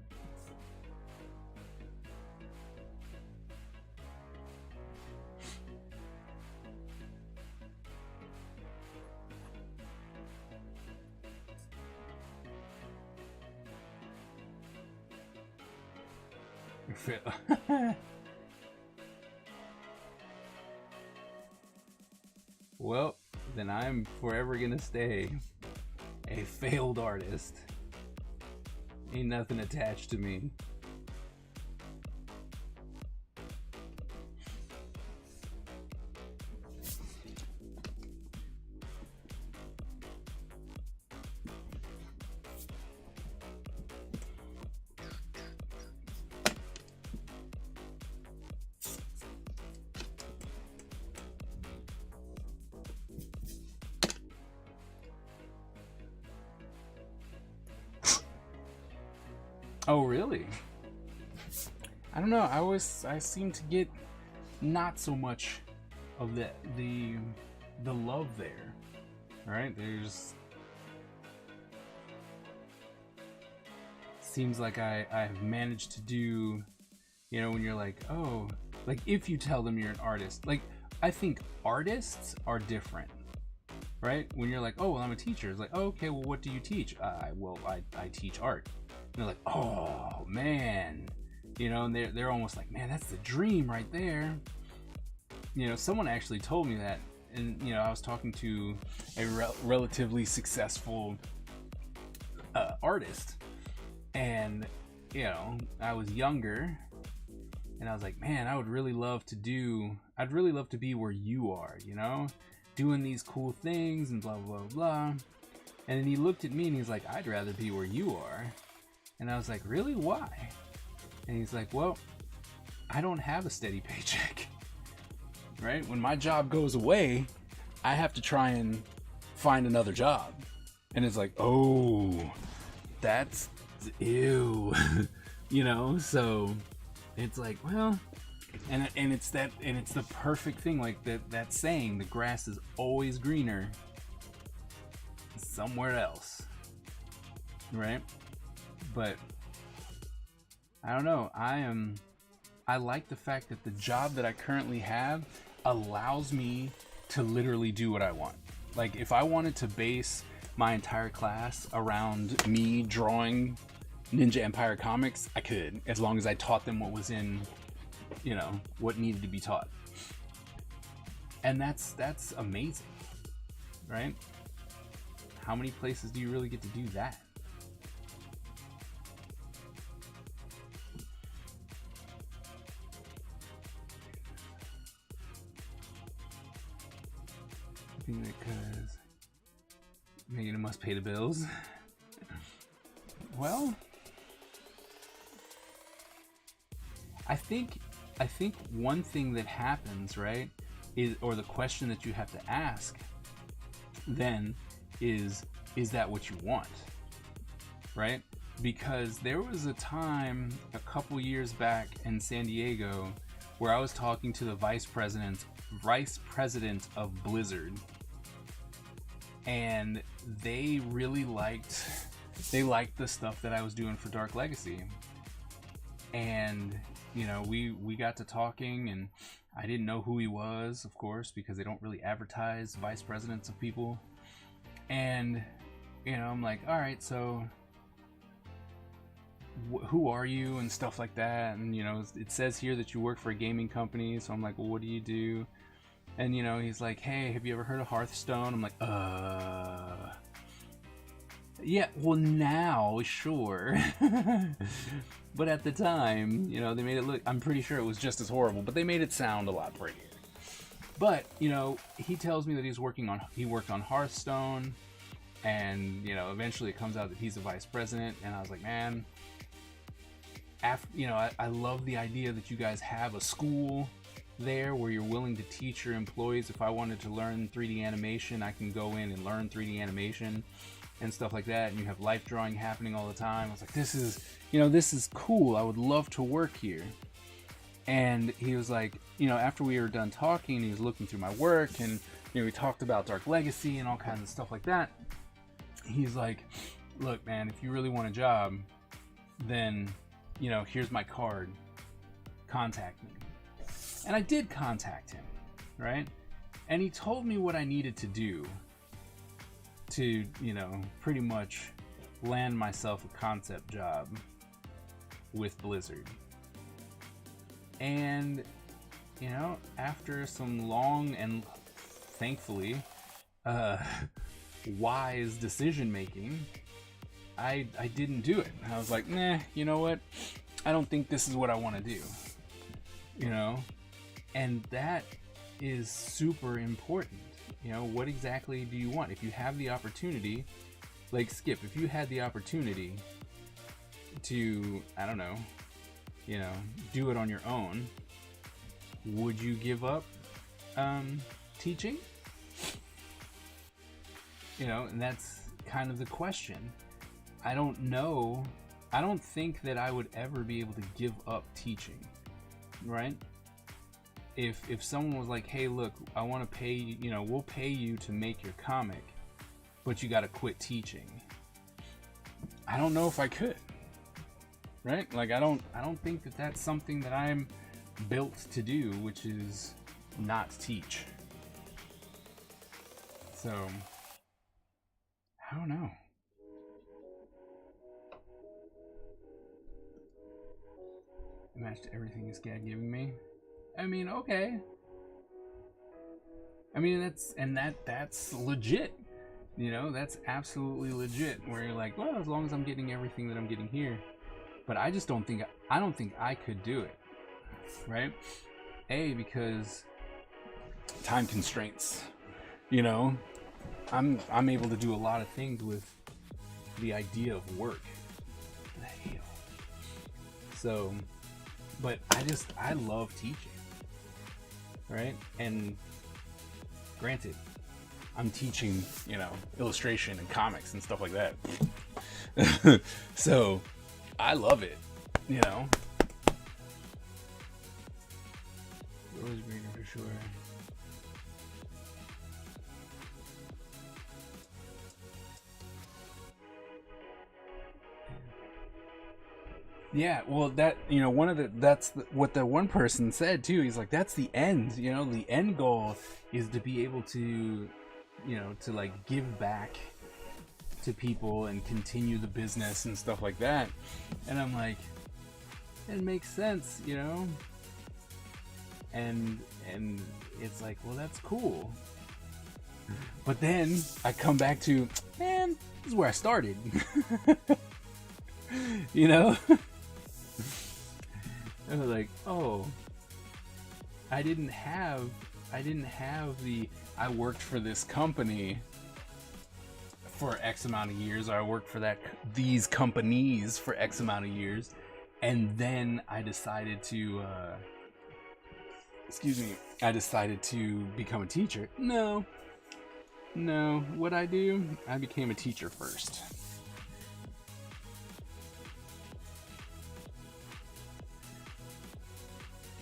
Well, then I'm forever gonna stay a failed artist. Ain't nothing attached to me. Oh, really? I don't know. I seem to get not so much of the love there. All right, there's seems like I've managed to do, you know, when you're like, oh, like if you tell them you're an artist, like I think artists are different. Right? When you're like, oh, well, I'm a teacher. It's like, oh, okay, well, what do you teach? I teach art. And they're like, oh, man. You know, and they're almost like, man, that's the dream right there. You know, someone actually told me that. And, you know, I was talking to a relatively successful artist. And, you know, I was younger. And I was like, man, I'd really love to be where you are, you know? Doing these cool things and blah blah blah. And then he looked at me and he's like, I'd rather be where you are. And I was like, really? Why? And he's like, well, I don't have a steady paycheck. Right? When my job goes away, I have to try and find another job. And it's like, oh, that's ew. You know, so it's like, well, and it's the perfect thing, like that saying, the grass is always greener somewhere else, right? But I don't know, I like the fact that the job that I currently have allows me to literally do what I want. Like if I wanted to base my entire class around me drawing Ninja Empire comics, I could, as long as I taught them what was in, you know, what needed to be taught. And that's amazing, right? How many places do you really get to do that? Because Megan must pay the bills. Well, I think one thing that happens, right, is, or the question that you have to ask then is that what you want, right? Because there was a time a couple years back in San Diego where I was talking to the vice president of Blizzard, and they really liked the stuff that I was doing for Dark Legacy. And you know, we got to talking, and I didn't know who he was, of course, because they don't really advertise vice presidents of people. And you know, I'm like, all right, so who are you and stuff like that. And you know, it says here that you work for a gaming company, so I'm like, well, what do you do? And you know, he's like, hey, have you ever heard of Hearthstone? I'm like, yeah, well, now sure. But at the time, you know, they made it look, I'm pretty sure it was just as horrible, but they made it sound a lot prettier. But you know, he tells me that he worked on Hearthstone, and you know, eventually it comes out that he's a vice president. And I was like, man, you know, I love the idea that you guys have a school there where you're willing to teach your employees. If I wanted to learn 3D animation, I can go in and learn 3D animation and stuff like that. And you have life drawing happening all the time. I was like, this is cool. I would love to work here. And he was like, you know, after we were done talking, he was looking through my work, and you know, we talked about Dark Legacy and all kinds of stuff like that. He's like, look, man, if you really want a job, then, you know, here's my card. Contact me. And I did contact him, right? And he told me what I needed to do to, you know, pretty much land myself a concept job with Blizzard. And, you know, after some long and thankfully wise decision making, I didn't do it. I was like, nah, you know what? I don't think this is what I want to do. You know? And that is super important. You know, what exactly do you want? If you have the opportunity, like Skip, if you had the opportunity to, I don't know, you know, do it on your own, would you give up teaching? You know, and that's kind of the question. I don't know. I don't think that I would ever be able to give up teaching, right? If someone was like, hey, look, I want to pay you, you know, we'll pay you to make your comic, but you got to quit teaching. I don't know if I could, right? Like, I don't think that that's something that I'm built to do, which is not teach. So, I don't know. Matched everything this guy giving me. I mean, okay. I mean, that's legit. You know, that's absolutely legit. Where you're like, well, as long as I'm getting everything that I'm getting here. But I just don't think I could do it. Right? Because time constraints. You know, I'm able to do a lot of things with the idea of work. What the hell? So, but I love teaching. Right? And granted, I'm teaching, you know, illustration and comics and stuff like that. So I love it, you know. Rose green for sure. Yeah, well, that, you know, what the one person said too. He's like, that's the end, you know, the end goal is to be able to, you know, to like give back to people and continue the business and stuff like that. And I'm like, it makes sense, you know. And it's like, well, that's cool. But then I come back to, man, this is where I started. You know? I was like, oh, I didn't have the, I worked for this company for X amount of years, or I worked for these companies for X amount of years, and then I decided to I decided to become a teacher. No, what I do, I became a teacher first.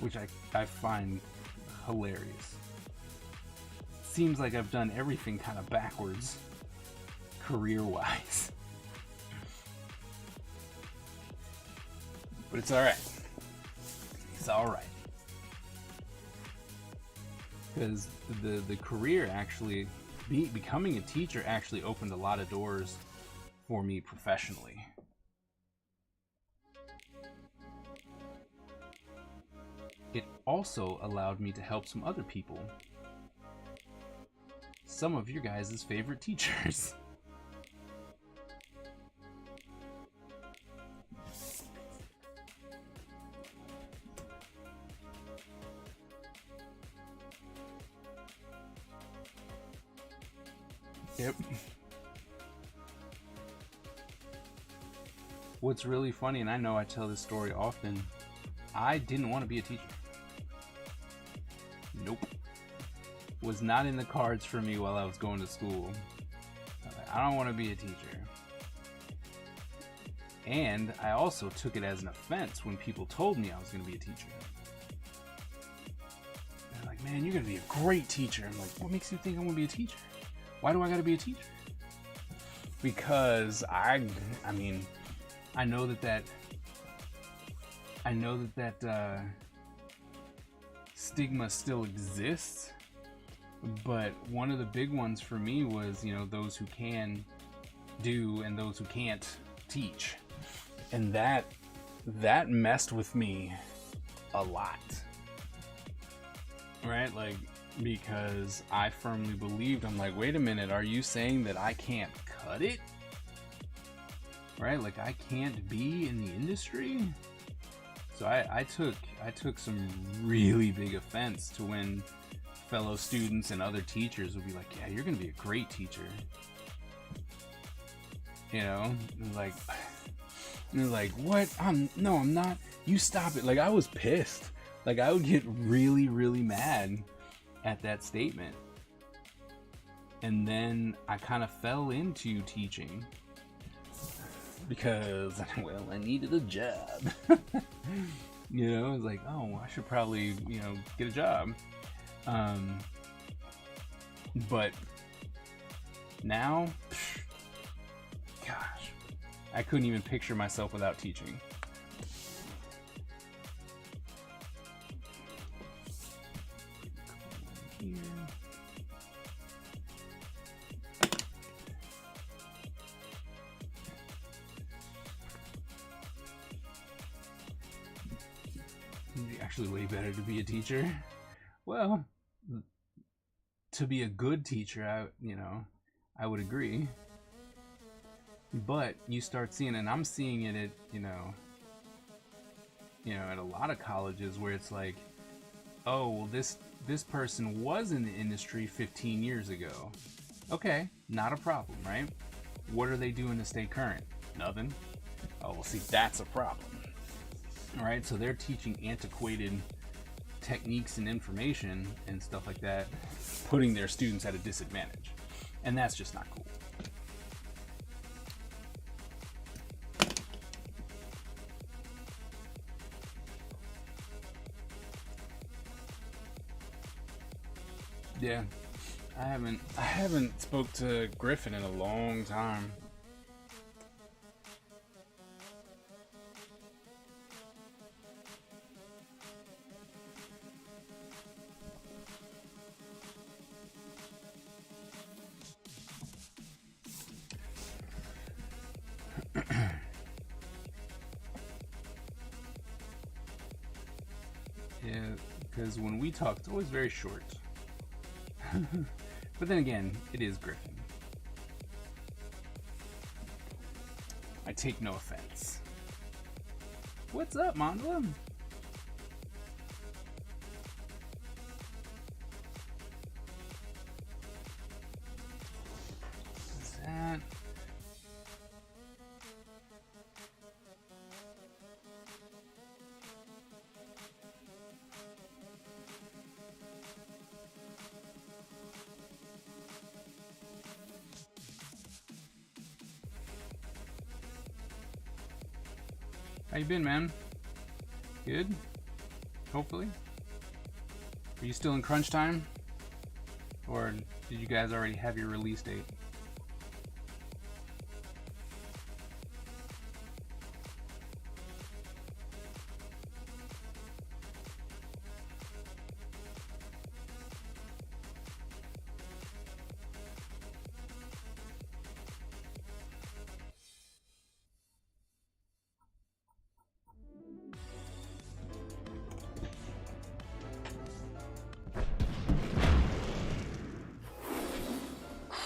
Which I find hilarious. Seems like I've done everything kind of backwards, career-wise. But it's alright. It's alright. Because the career actually, becoming a teacher actually opened a lot of doors for me professionally. It also allowed me to help some other people. Some of your guys' favorite teachers. Yep. What's really funny, and I know I tell this story often, I didn't want to be a teacher. Nope. Was not in the cards for me while I was going to school. I don't want to be a teacher. And I also took it as an offense when people told me I was going to be a teacher. They're like, man, you're going to be a great teacher. I'm like, what makes you think I'm going to be a teacher? Why do I got to be a teacher? Because I mean, I know that stigma still exists, but one of the big ones for me was, you know, those who can do and those who can't teach, and that messed with me a lot, right? Like, because I firmly believed, I'm like, wait a minute, are you saying that I can't cut it? Right? Like, I can't be in the industry? So I took some really big offense to when fellow students and other teachers would be like, yeah, you're gonna be a great teacher. You know? And they're like, what? No, I'm not. You stop it. Like, I was pissed. Like, I would get really, really mad at that statement. And then I kind of fell into teaching because, well, I needed a job. You know, I was like, oh, I should probably, you know, get a job. But now, gosh, I couldn't even picture myself without teaching. Here. It's actually way better to be a teacher. Well, to be a good teacher, I would agree. But you start seeing, and I'm seeing it at, you know, at a lot of colleges where it's like, oh, well, this person was in the industry 15 years ago. Okay, not a problem, right? What are they doing to stay current? Nothing. Oh, well, see, that's a problem. All right, so they're teaching antiquated techniques and information and stuff like that, putting their students at a disadvantage. And that's just not cool. Yeah, I haven't spoke to Griffin in a long time. Yeah, because when we talk, it's always very short. But then again, it is Griffin. I take no offense. What's up, Mandala? What's that? How you been, man? Good? Hopefully. Are you still in crunch time? Or did you guys already have your release date?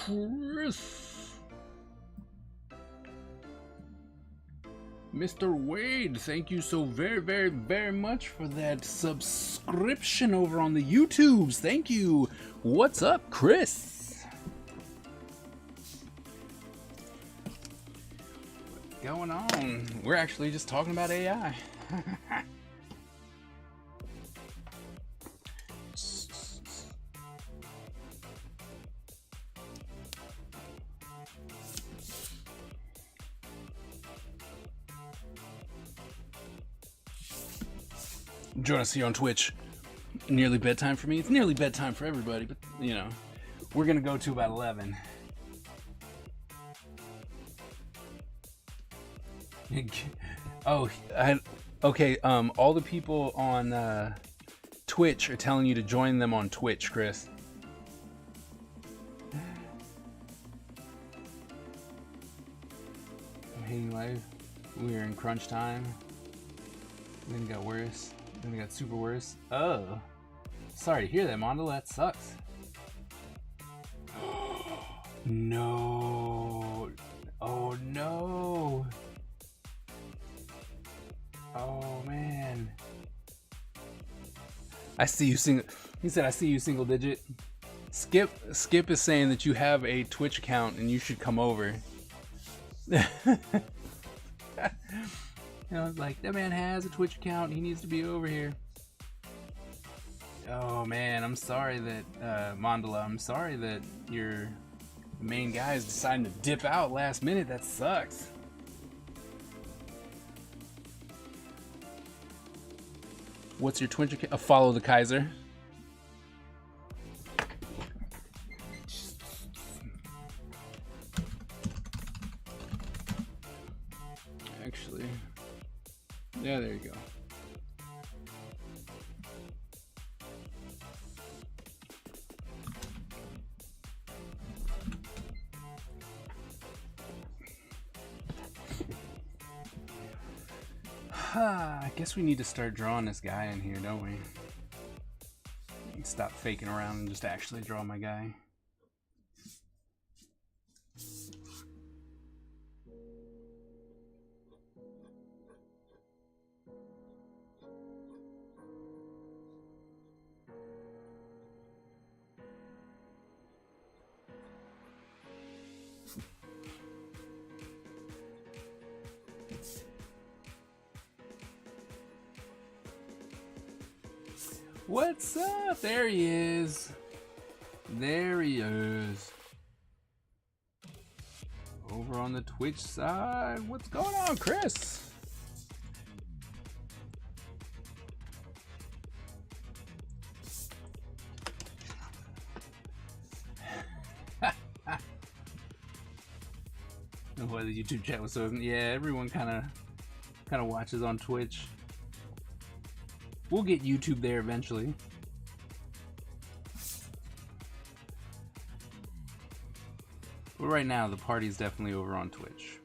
Chris. Mr. Wade, thank you so very much for that subscription over on the YouTubes. Thank you. What's up, Chris? What's going on? We're actually just talking about AI. Join us here on Twitch. Nearly bedtime for me. It's nearly bedtime for everybody, but you know, we're gonna go to about 11. Oh, okay. All the people on Twitch are telling you to join them on Twitch, Chris. I'm hating life. We're in crunch time. Then it got worse. Then it got super worse. Oh. Sorry to hear that, Mondel. That sucks. No. Oh, no. Oh, man. I see you single. He said, I see you single digit. Skip is saying that you have a Twitch account and you should come over. You know, like, that man has a Twitch account. He needs to be over here. Oh, man. I'm sorry that, Mondela, I'm sorry that your main guy is deciding to dip out last minute. That sucks. What's your Twitch account? Follow the Kaiser. Actually... yeah, there you go. I guess we need to start drawing this guy in here, don't we? Stop faking around and just actually draw my guy. What's up? There he is. There he is. Over on the Twitch side. What's going on, Chris? Why the YouTube chat was so... yeah, everyone kind of watches on Twitch. We'll get YouTube there eventually. But right now, the party's definitely over on Twitch.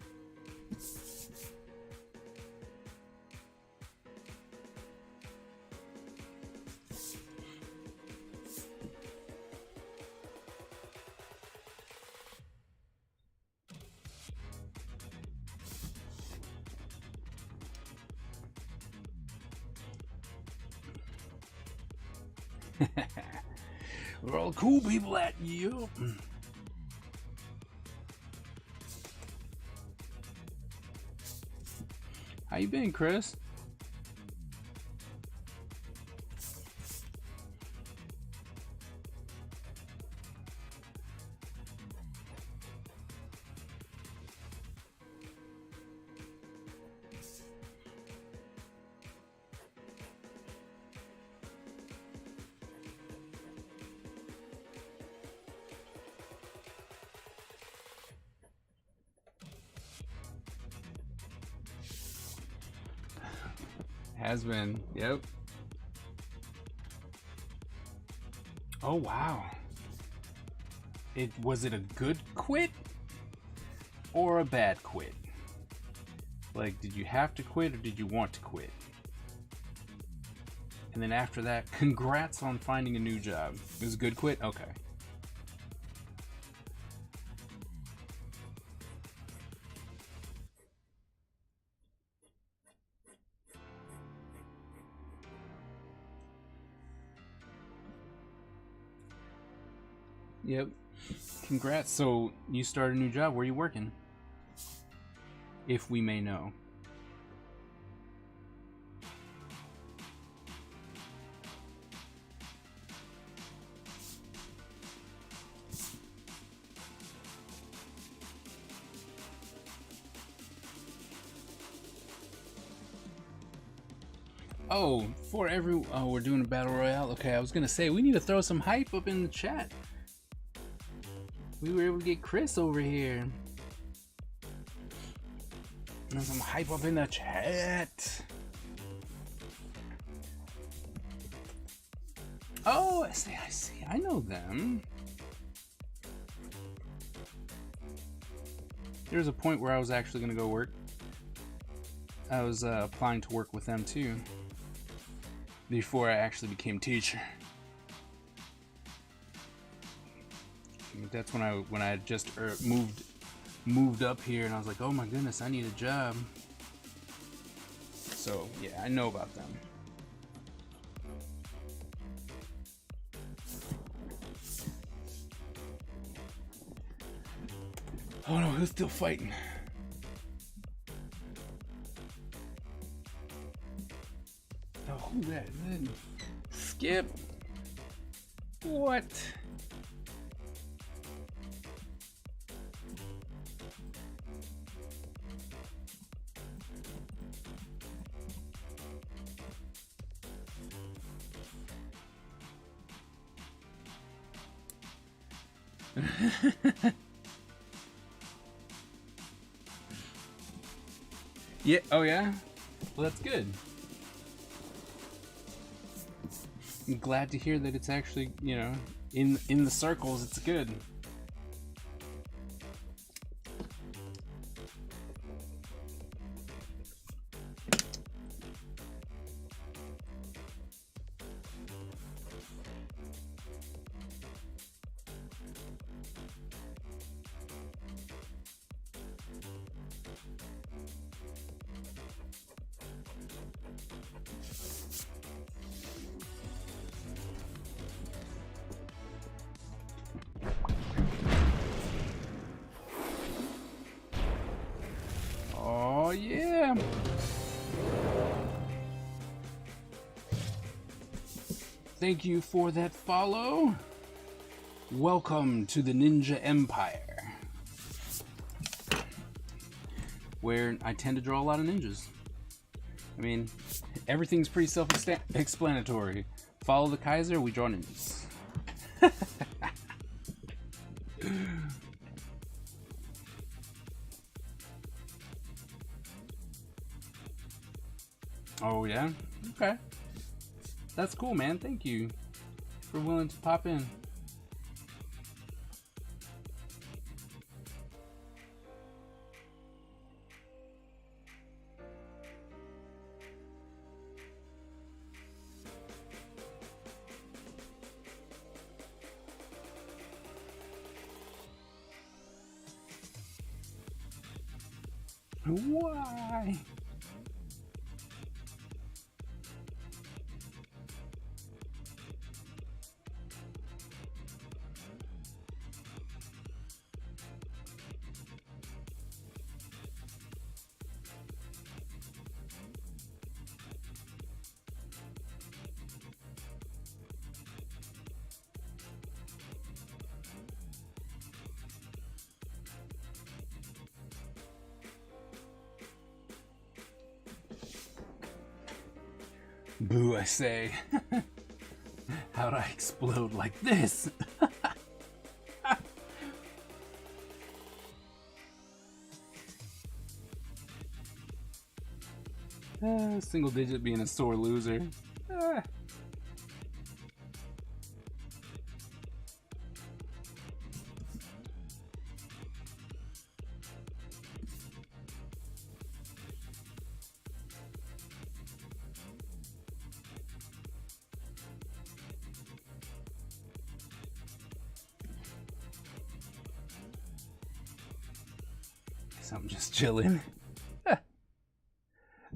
We're all cool people at you. How you been, Chris? Has been. Yep. Oh wow. Was it a good quit or a bad quit? Like, did you have to quit or did you want to quit? And then after that, congrats on finding a new job. It was a good quit? Okay. Yep. Congrats. So you started a new job. Where are you working? If we may know. Oh, we're doing a battle royale. Okay, I was gonna say we need to throw some hype up in the chat. We were able to get Chris over here. And some hype up in the chat. Oh, I see. I know them. There's a point where I was actually gonna go work. I was applying to work with them too. Before I actually became teacher. That's when I had just moved up here, and I was like, oh my goodness, I need a job. So yeah, I know about them. Oh no, who's still fighting? Oh, who that? Skip. What? Yeah. Oh yeah. Well, that's good. I'm glad to hear that it's actually, you know, in the circles. It's good. Oh yeah. Thank you for that follow. Welcome to the Ninja Empire, where I tend to draw a lot of ninjas. I mean, everything's pretty self-explanatory. Follow the Kaiser, we draw ninjas. Oh yeah? Okay. That's cool, man. Thank you for willing to pop in. Why? Boo, I say. How'd I explode like this? Single digit being a sore loser. Ah. I'm just chilling.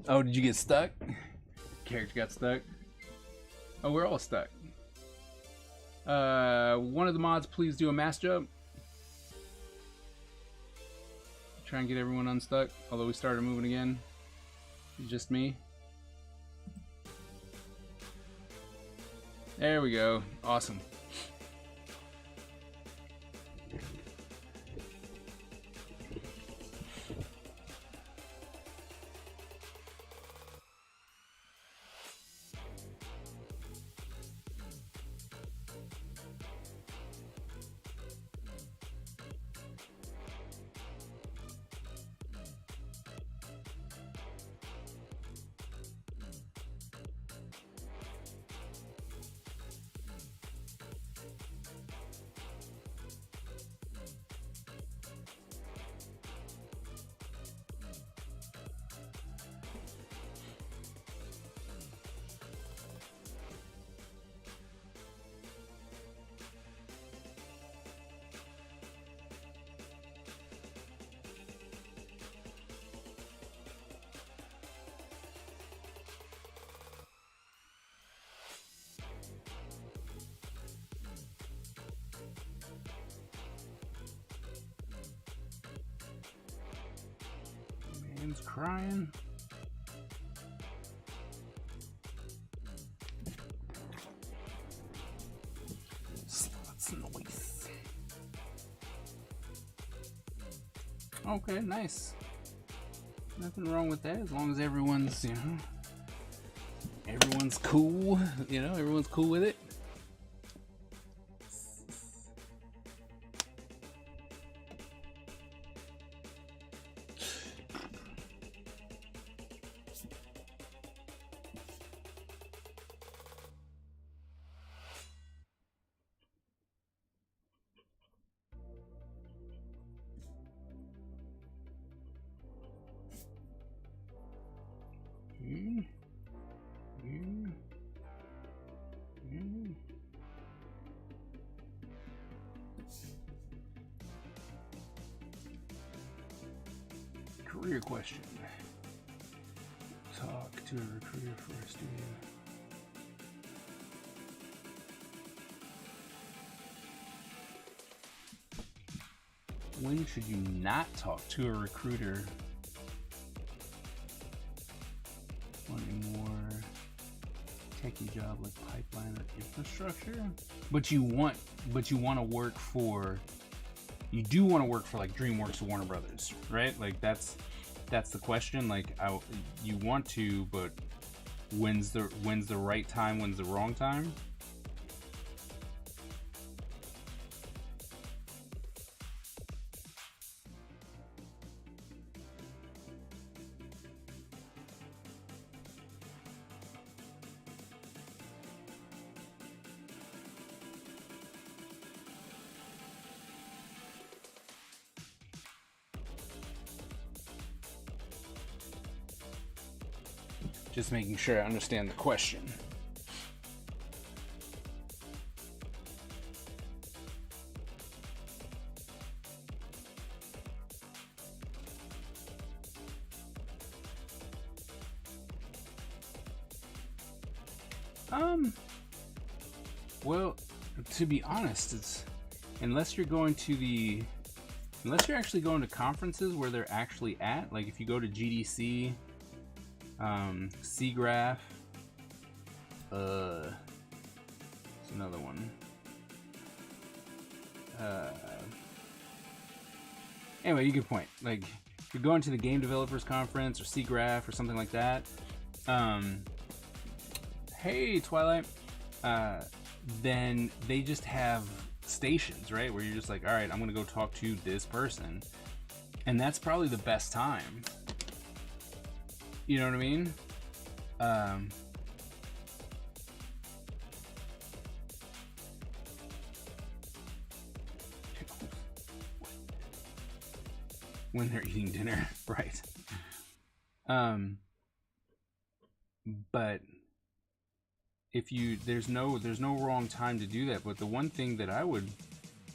Oh, did you get stuck? Character got stuck. Oh, we're all stuck. One of the mods, please do a mass jump. Try and get everyone unstuck. Although we started moving again. It's just me. There we go. Awesome. Man's crying. Slots noise. Okay, nice. Nothing wrong with that as long as everyone's, you know, everyone's cool. You know, everyone's cool with it. Career question. Talk to a recruiter for a studio. When should you not talk to a recruiter? Want a more techie job like pipeline or infrastructure? But you want to work for. You do want to work for like DreamWorks or Warner Brothers, right? Like that's the question. Like you want to, but when's the right time? When's the wrong time? Just making sure I understand the question. Well, to be honest, it's unless you're actually going to conferences where they're actually at, like if you go to GDC, SIGGRAPH, it's another one. Anyway, you get point. Like, if you're going to the Game Developers Conference or SIGGRAPH or something like that, hey, Twilight, then they just have stations, right? Where you're just like, all right, I'm going to go talk to this person. And that's probably the best time. You know what I mean? when they're eating dinner, right? But if you there's no wrong time to do that. But the one thing that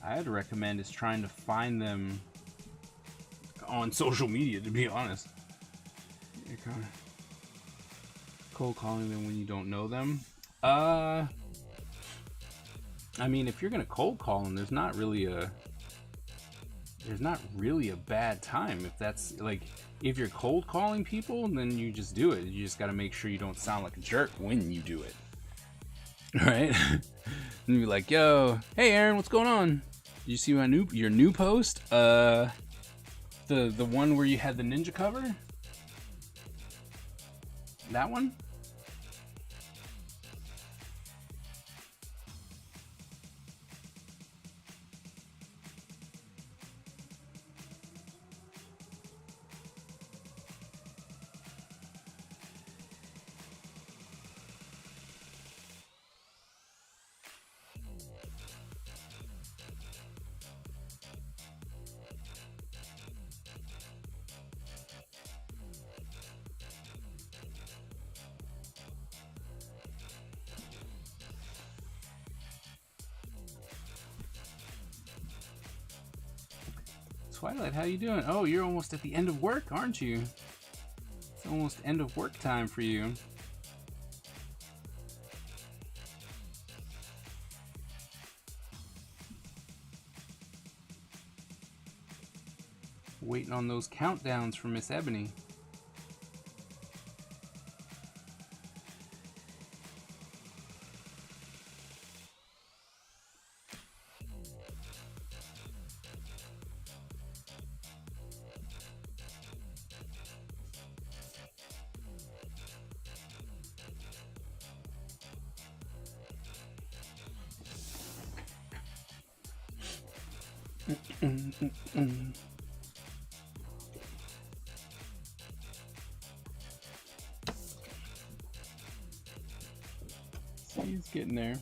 I'd recommend is trying to find them on social media. To be honest, you're kind of cold calling them when you don't know them. I mean, if you're gonna cold call them, there's not really a bad time. If that's like, if you're cold calling people, then you just do it. You just got to make sure you don't sound like a jerk when you do it, right? And you're like, yo, hey Aaron, what's going on? Did you see your new post? The one where you had the ninja cover? That one? Twilight, how you doing? Oh, you're almost at the end of work, aren't you? It's almost end of work time for you. Waiting on those countdowns from Miss Ebony. He's getting there.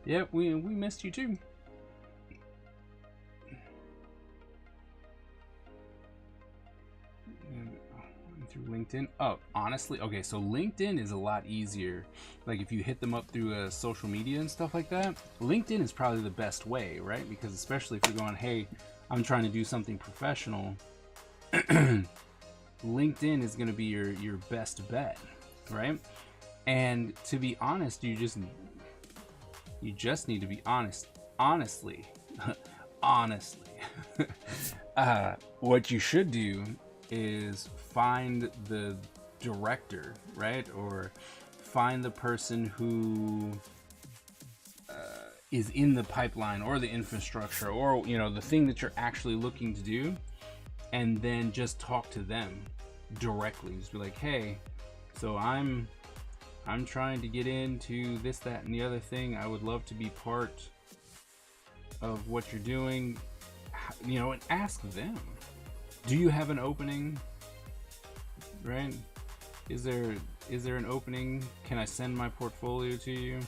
Yep, we missed you too. Through LinkedIn. Oh, honestly, okay, so LinkedIn is a lot easier. Like if you hit them up through social media and stuff like that, LinkedIn is probably the best way, right? Because especially if you're going, hey, I'm trying to do something professional, LinkedIn is going to be your best bet, right? And to be honest, you just need to be honest. Honestly, what you should do is find the director, right? Or find the person who is in the pipeline or the infrastructure, or the thing that you're actually looking to do, and then just talk to them directly. Just be like, hey, so I'm trying to get into this, that, and the other thing. I would love to be part of what you're doing, and ask them, do you have an opening, right? Is there an opening? Can I send my portfolio to you?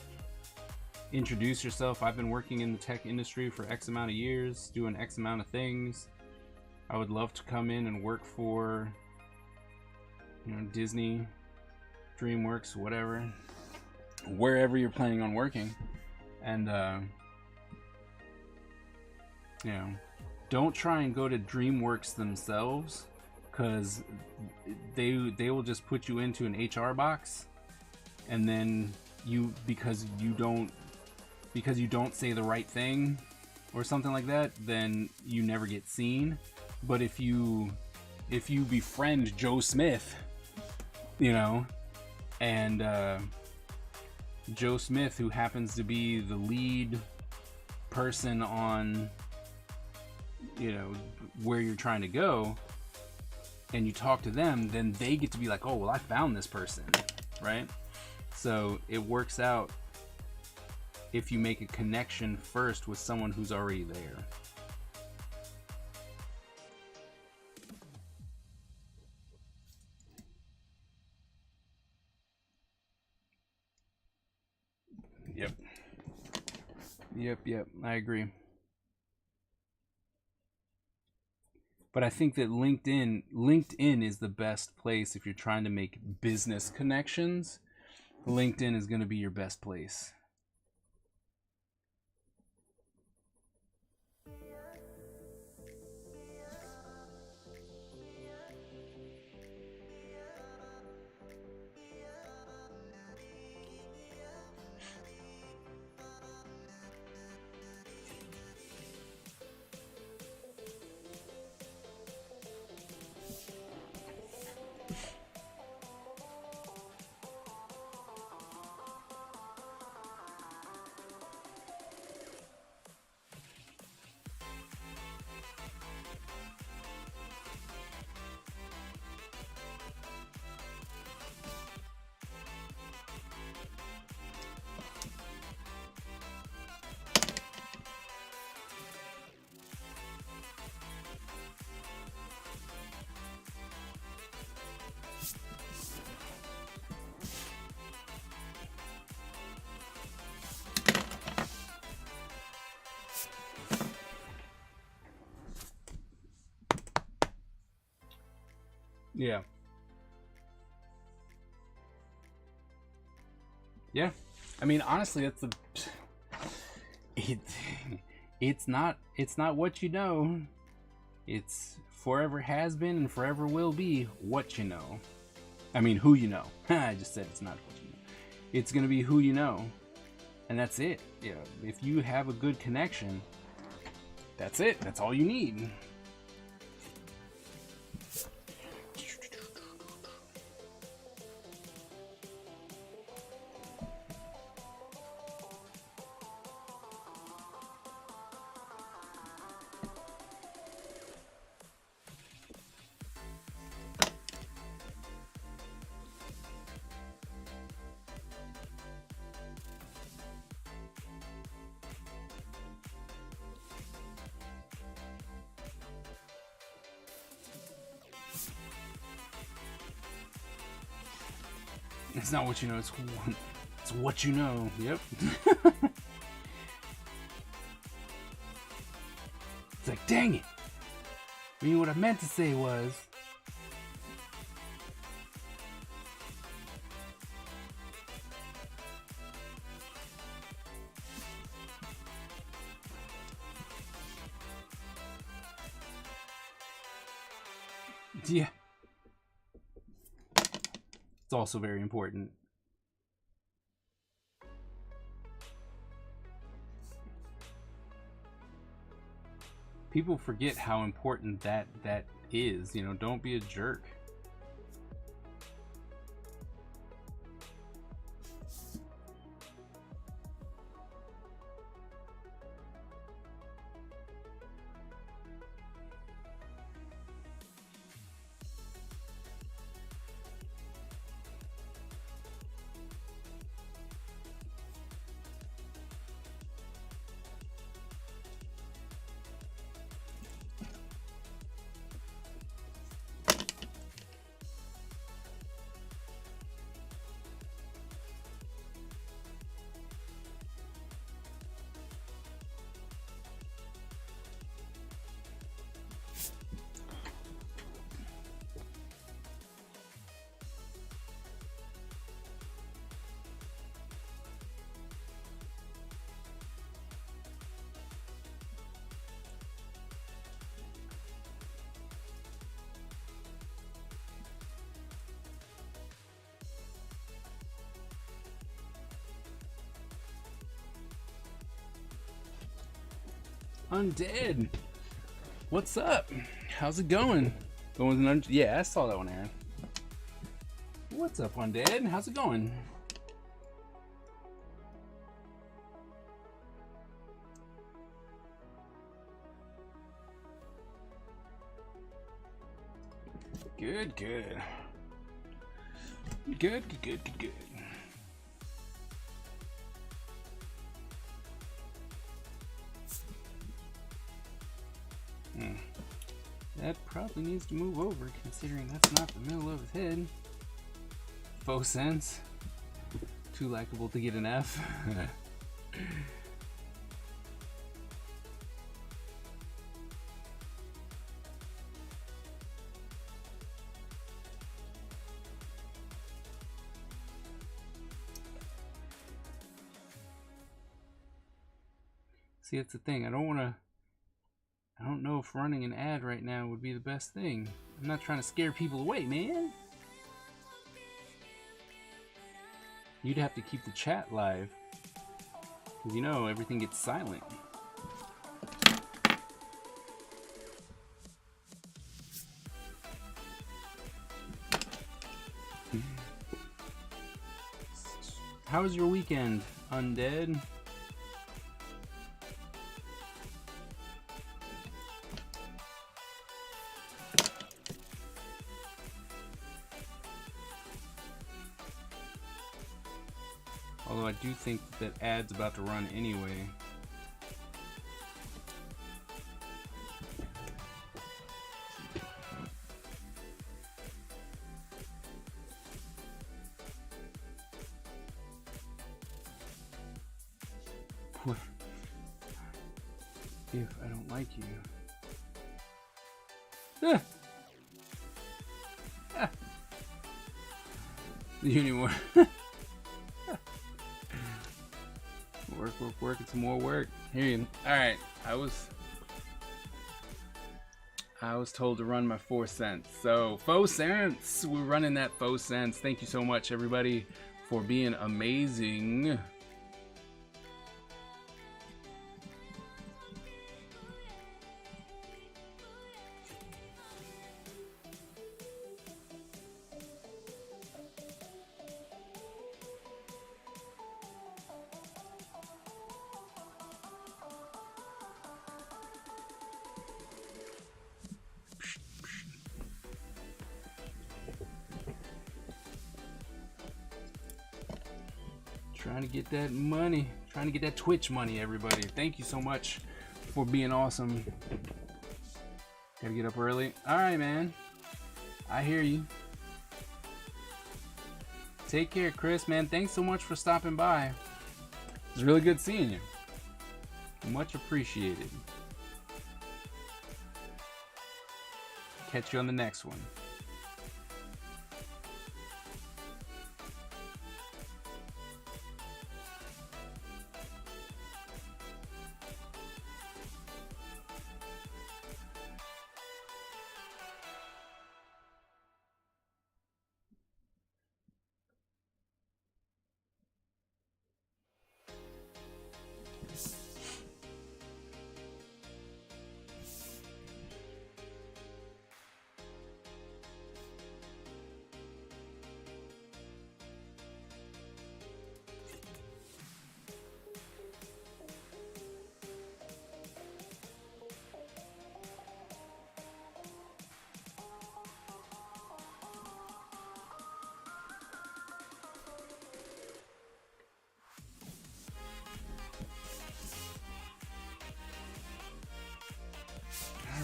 Introduce yourself. I've been working in the tech industry for X amount of years, doing X amount of things. I would love to come in and work for, Disney, DreamWorks, whatever, wherever you're planning on working. And, don't try and go to DreamWorks themselves, because they will just put you into an HR box, and then because you don't say the right thing or something like that, then you never get seen. But if you befriend Joe Smith, and Joe Smith, who happens to be the lead person on where you're trying to go, and you talk to them, then they get to be like, oh, well, I found this person, right? So it works out if you make a connection first with someone who's already there. Yep, I agree. But I think that LinkedIn is the best place if you're trying to make business connections. LinkedIn is going to be your best place. Yeah. Yeah. I mean, honestly, that's the it's not what you know. It's forever has been and forever will be what you know. I mean, who you know. I just said it's not what you know. It's going to be who you know. And that's it. Yeah. If you have a good connection, that's it. That's all you need. It's not what you know, it's what you know. Yep. It's like, dang it. I mean, what I meant to say was... Yeah. It's also very important. People forget how important that is. You know, don't be a jerk. Undead, what's up? How's it going? Yeah, I saw that one, Aaron. What's up, Undead? How's it going? Good. Good. That probably needs to move over, considering that's not the middle of his head. Faux sense. Too likable to get an F. See, that's the thing. I don't know if running an ad right now would be the best thing. I'm not trying to scare people away, man. You'd have to keep the chat live. Because you know, everything gets silent. How was your weekend, Undead? Although I do think that ad's about to run anyway. If I don't like you. Ah. Ah. The Unimore. Work, it's more work. Here you go. Alright, I was told to run my 4 cents. So 4 cents! We're running that 4 cents. Thank you so much, everybody, for being amazing. Trying to get that money. Trying to get that Twitch money, everybody. Thank you so much for being awesome. Gotta get up early. Alright, man. I hear you. Take care, Chris, man. Thanks so much for stopping by. It was really good seeing you. Much appreciated. Catch you on the next one.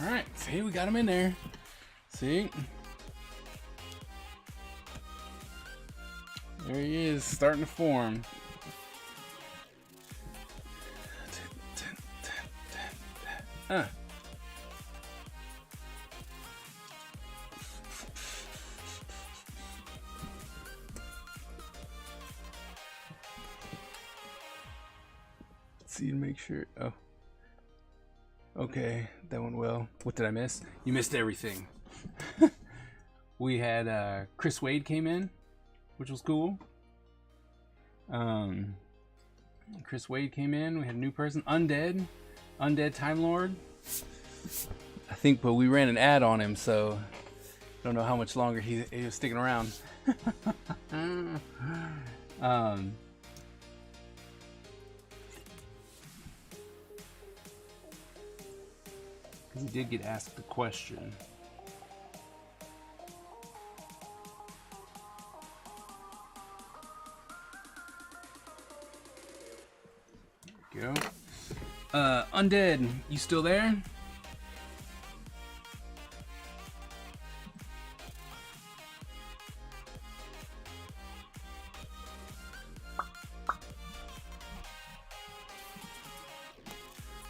Alright, see, we got him in there. See? There he is, starting to form. See to make sure. Oh. Okay, that went well. What did I miss? You missed everything. We had Chris Wade came in, which was cool. Chris Wade came in. We had a new person, Undead Time Lord. I think, but we ran an ad on him, so I don't know how much longer he was sticking around. Because he did get asked the question. There we go. Undead, you still there?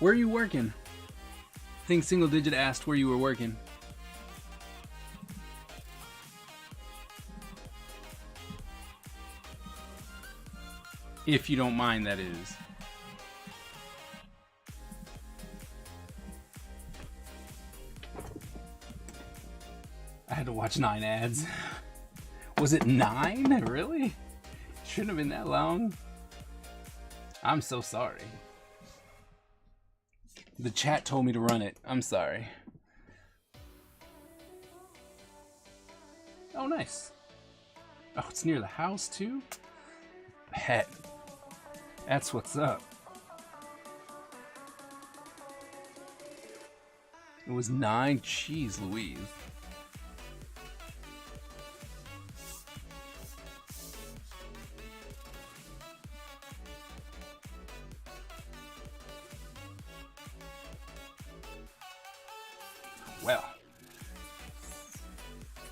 Where are you working? I think Single Digit asked where you were working. If you don't mind, that is. I had to watch 9 ads. Was it 9? Really? Shouldn't have been that long. I'm so sorry. The chat told me to run it. I'm sorry. Oh, nice. Oh, it's near the house, too? Bet. That's what's up. It was 9. Jeez Louise. Well,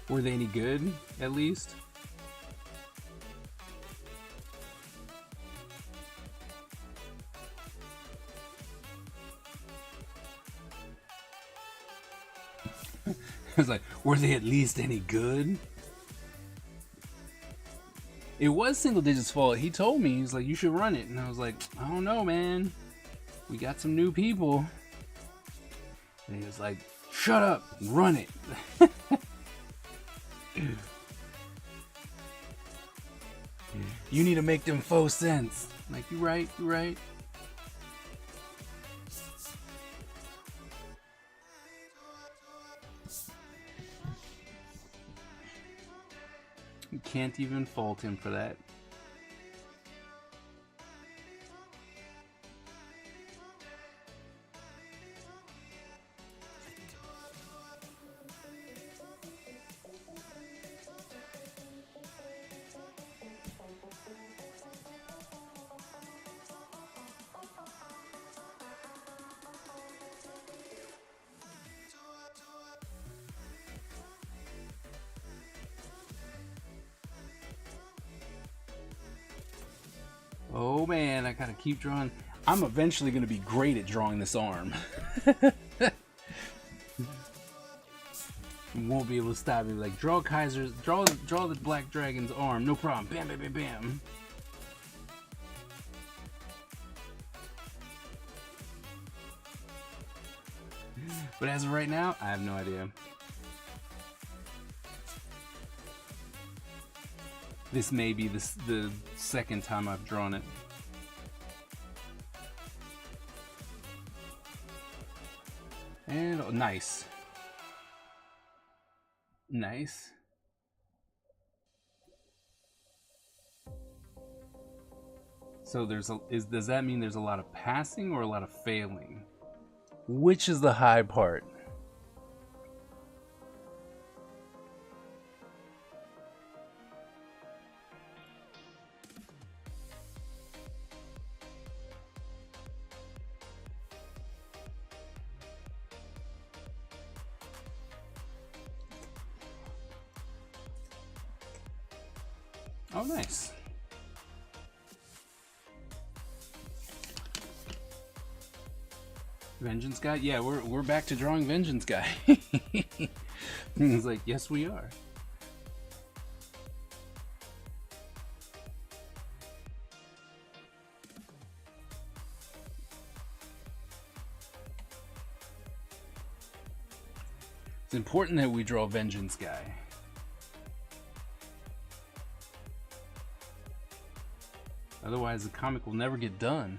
were they any good, at least? I was like, were they at least any good? It was Single Digit's fault. He told me, he's like, you should run it. And I was like, I don't know, man. We got some new people. And he was like, shut up, run it. You need to make them faux sense. I'm like, you right, you right. You can't even fault him for that. Oh man, I gotta keep drawing. I'm eventually gonna be great at drawing this arm. You won't be able to stop me. Like, draw Kaiser's, draw the Black Dragon's arm, no problem. Bam, bam, bam, bam. But as of right now, I have no idea. This may be the second time I've drawn it. And oh, nice. Nice. So does that mean there's a lot of passing or a lot of failing? Which is the high part? Oh, nice. Vengeance Guy? Yeah, we're back to drawing Vengeance Guy. He's like, yes, we are. It's important that we draw Vengeance Guy. Otherwise, the comic will never get done.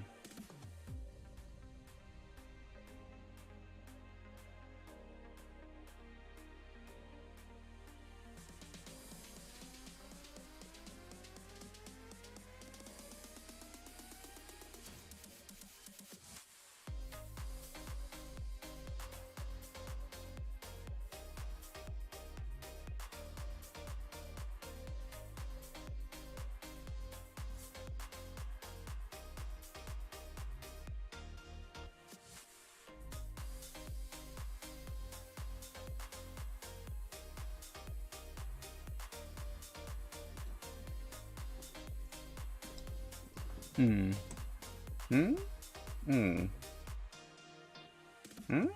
Hmm?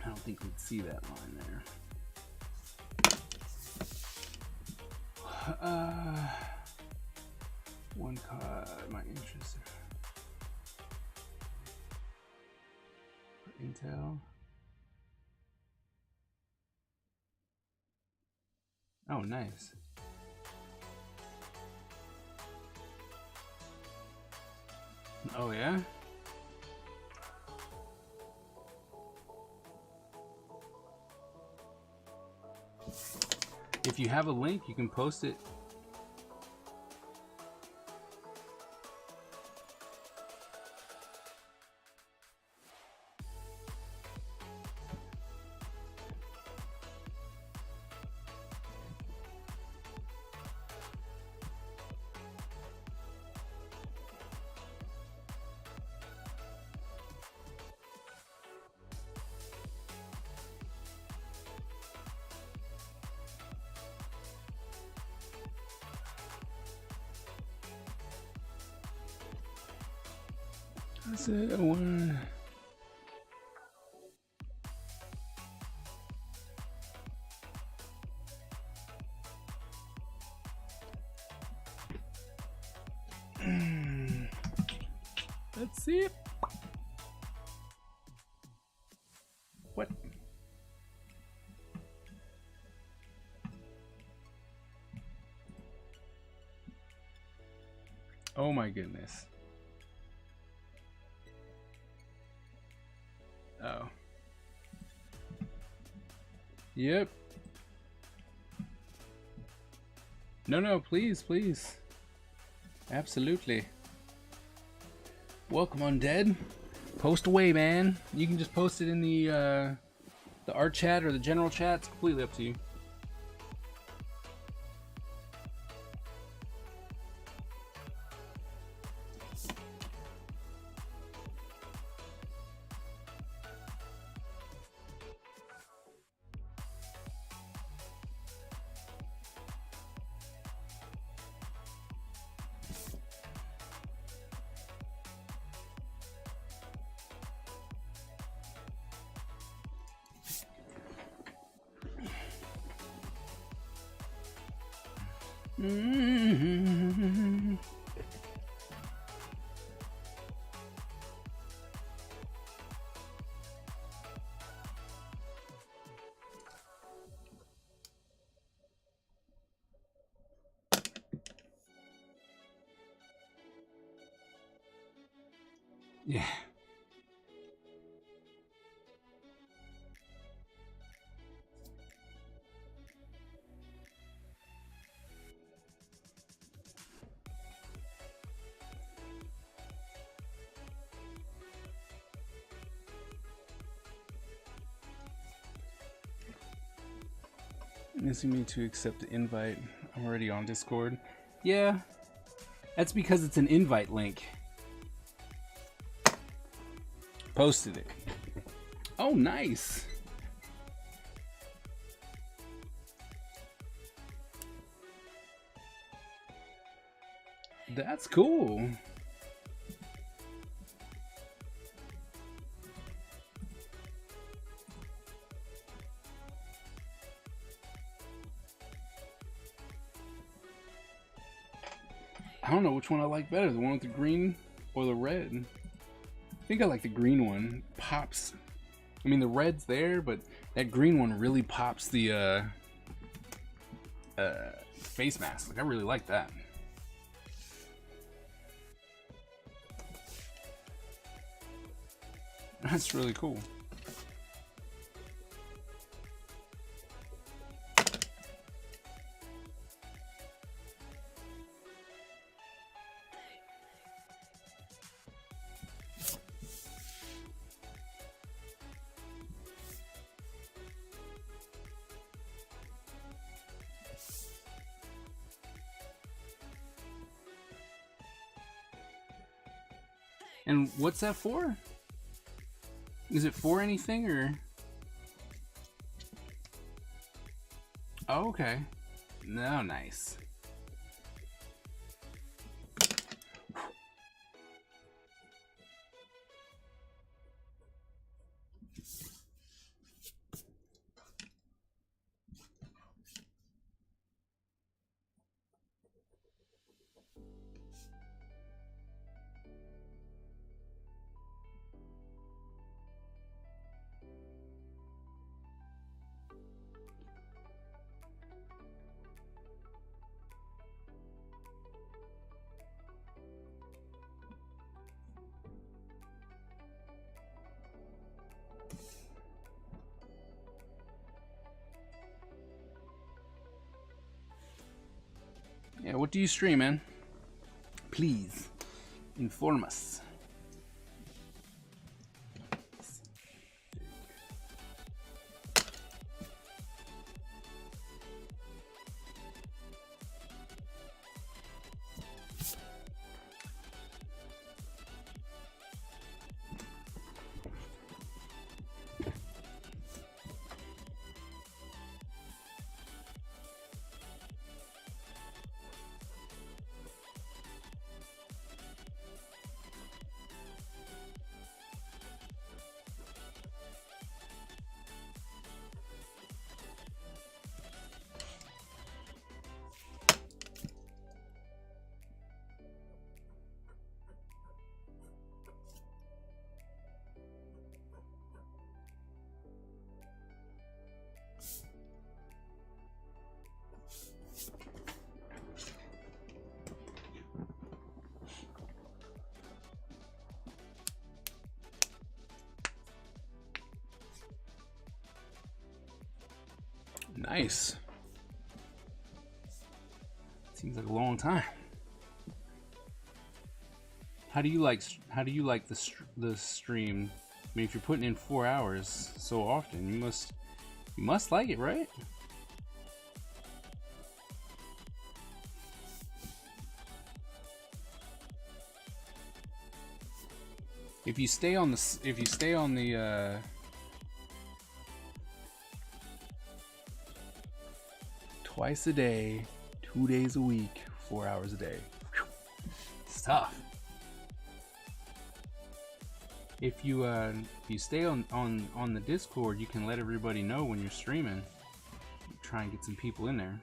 I don't think we'd see that line there. One card, my interest. Intel. Oh, nice. Oh, yeah? If you have a link, you can post it. I said I want. Let's see it. What? Oh my goodness. Oh. Yep. No, please, please. Absolutely. Welcome, Undead. Post away, man. You can just post it in the art chat or the general chat. It's completely up to you. Mm-hmm. Yeah. Asking me to accept the invite. I'm already on Discord. Yeah, that's because it's an invite link. Posted it. Oh, nice. That's cool. I don't know which one I like better, the one with the green or the red. I think I like the green one. Pops. I mean, the red's there, but that green one really pops the face mask. Like, I really like that. That's really cool. And what's that for? Is it for anything or? Oh, okay. No, nice. Yeah, what do you stream, man? Please inform us. Nice. Seems like a long time. How do you like the stream? I mean, if you're putting in 4 hours so often, you must like it, right? If you stay on the twice a day, 2 days a week, 4 hours a day. Whew. It's tough. If you stay on the Discord, you can let everybody know when you're streaming. Try and get some people in there.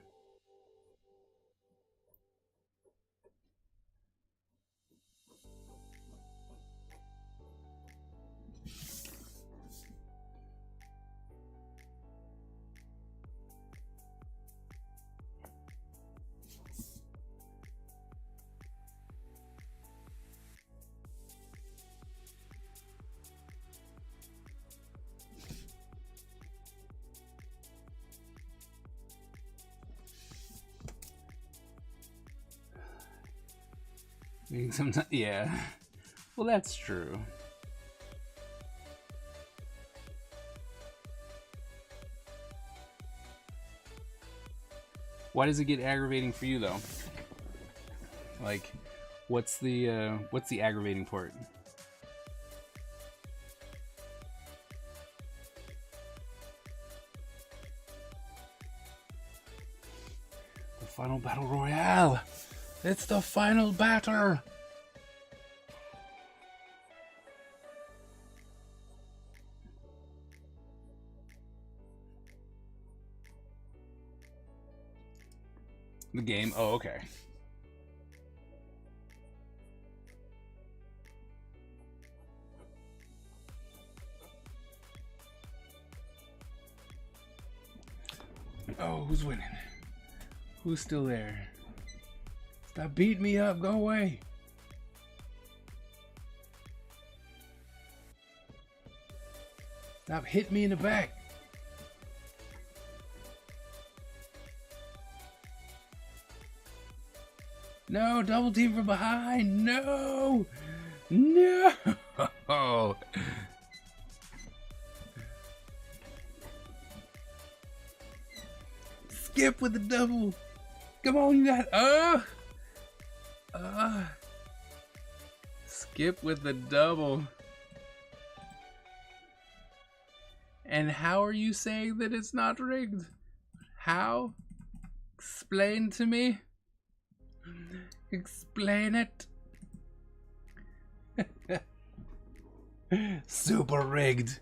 Sometimes, yeah. Well, that's true. Why does it get aggravating for you, though? Like, what's the aggravating part? The final battle royale. It's the final battle. The game. Oh, okay. Oh, who's winning? Who's still there? Stop beating me up. Go away. Stop hitting me in the back. No, double team from behind. No. No. Skip with the double. Come on, you got Skip with the double. And how are you saying that it's not rigged? How? Explain to me. Explain it. Super rigged.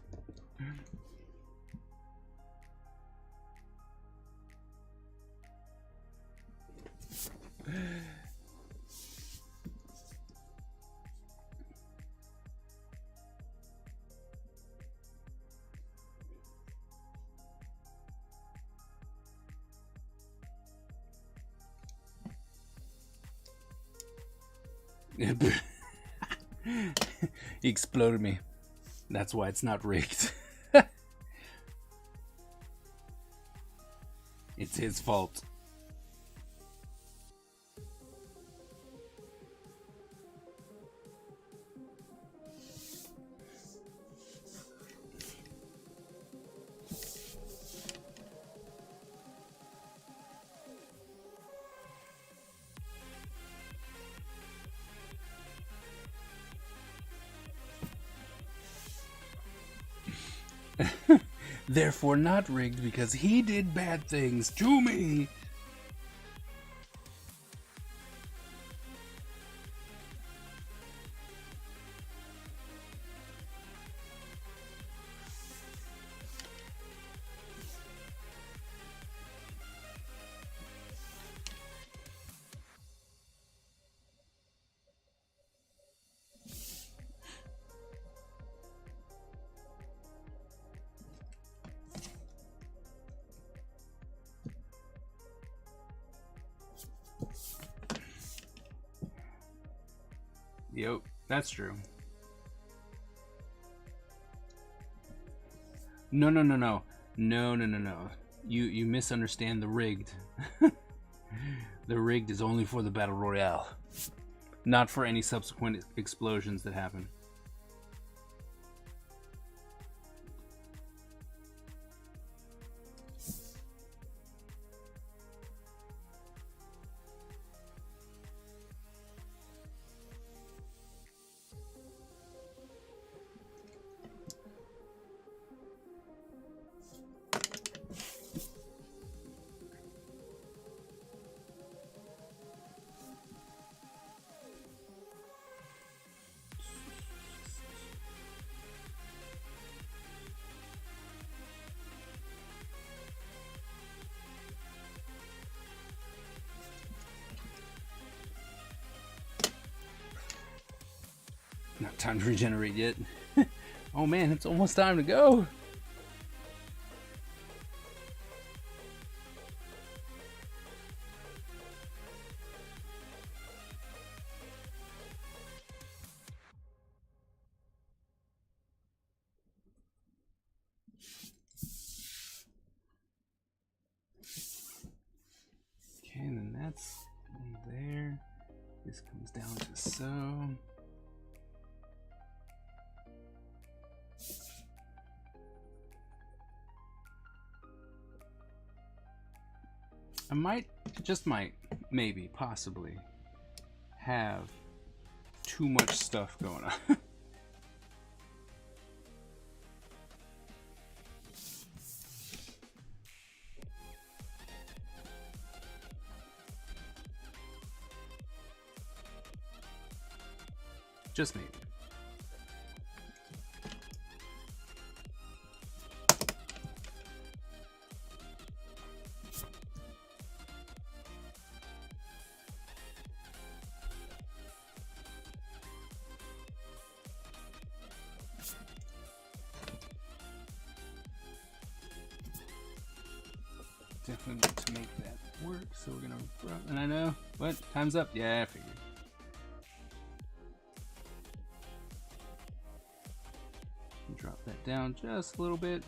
He exploded me. That's why it's not rigged. It's his fault. Therefore not rigged because he did bad things to me. Yep, that's true. No. You misunderstand the rigged. The rigged is only for the battle royale, not for any subsequent explosions that happen. Not time to regenerate yet. Oh man, it's almost time to go. Okay, and then that's there. This comes down to so. I might, just might, maybe, possibly, have too much stuff going on. Just maybe. Definitely need to make that work, so we're gonna run. And I know what time's up. Yeah, I figured. Drop that down just a little bit.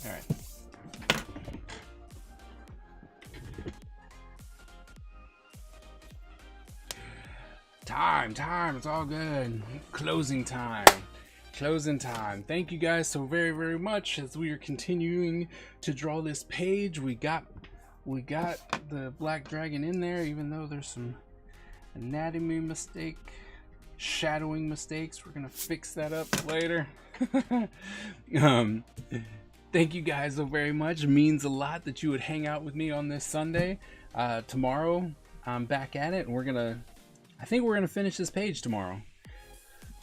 All right. Time. It's all good. Closing time. Thank you guys so very, very much as we are continuing to draw this page. We got the black dragon in there, even though there's some anatomy mistake, shadowing mistakes. We're gonna fix that up later. Thank you guys so very much. It means a lot that you would hang out with me on this Sunday. Tomorrow I'm back at it, and I think we're gonna finish this page tomorrow.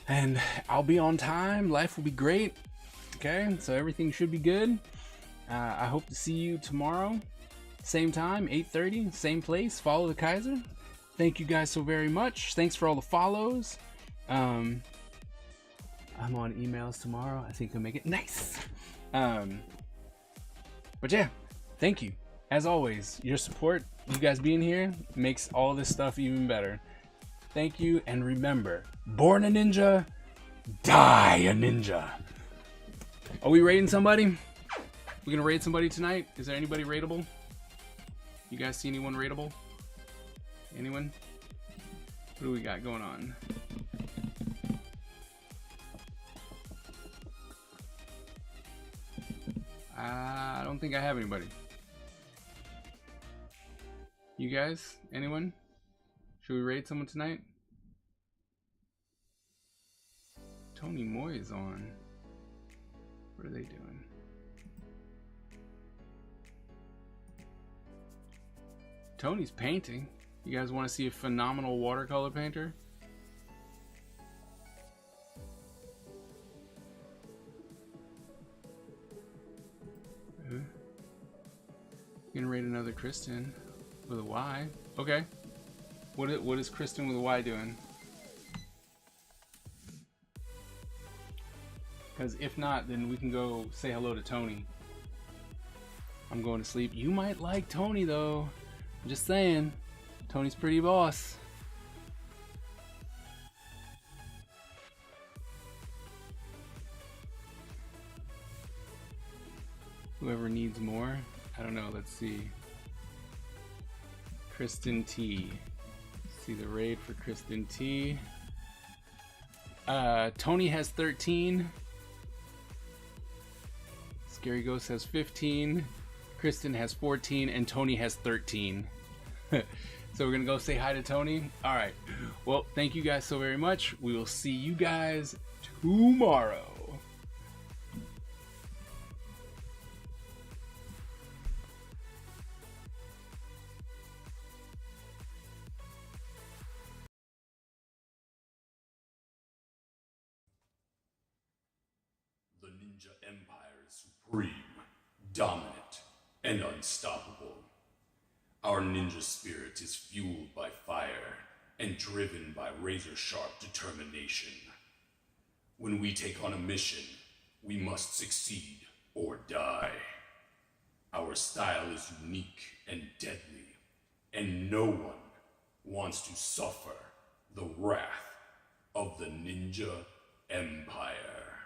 And I'll be on time. Life will be great. Okay, so everything should be good. I hope to see you tomorrow. Same time, 8:30, same place. Follow the Kaiser. thank you guys so very much. Thanks for all the follows. I'm on emails tomorrow. I think I'll make it nice. But yeah, thank you. As always, your support, you guys being here, makes all this stuff even better. Thank you, and remember, born a ninja, die a ninja. Are we raiding somebody? We gonna raid somebody tonight? Is there anybody raidable? You guys see anyone raidable? Anyone? What do we got going on? I don't think I have anybody. You guys? Anyone? Should we raid someone tonight? Tony Moy is on. What are they doing? Tony's painting. You guys want to see a phenomenal watercolor painter? Gonna raid another Kristen with a Y. Okay. What is Kristen with a Y doing? Because if not, then we can go say hello to Tony. I'm going to sleep. You might like Tony though. I'm just saying. Tony's pretty boss. Whoever needs more. I don't know. Let's see. Kristen T. See the raid for Kristen T. Tony has 13. Scary Ghost has 15. Kristen has 14. And Tony has 13. So we're going to go say hi to Tony. All right. Well, thank you guys so very much. We will see you guys tomorrow. The Ninja Empire is supreme, dominant, and unstoppable. Our ninja spirit is fueled by fire and driven by razor-sharp determination. When we take on a mission, we must succeed or die. Our style is unique and deadly, and no one wants to suffer the wrath of the Ninja Empire.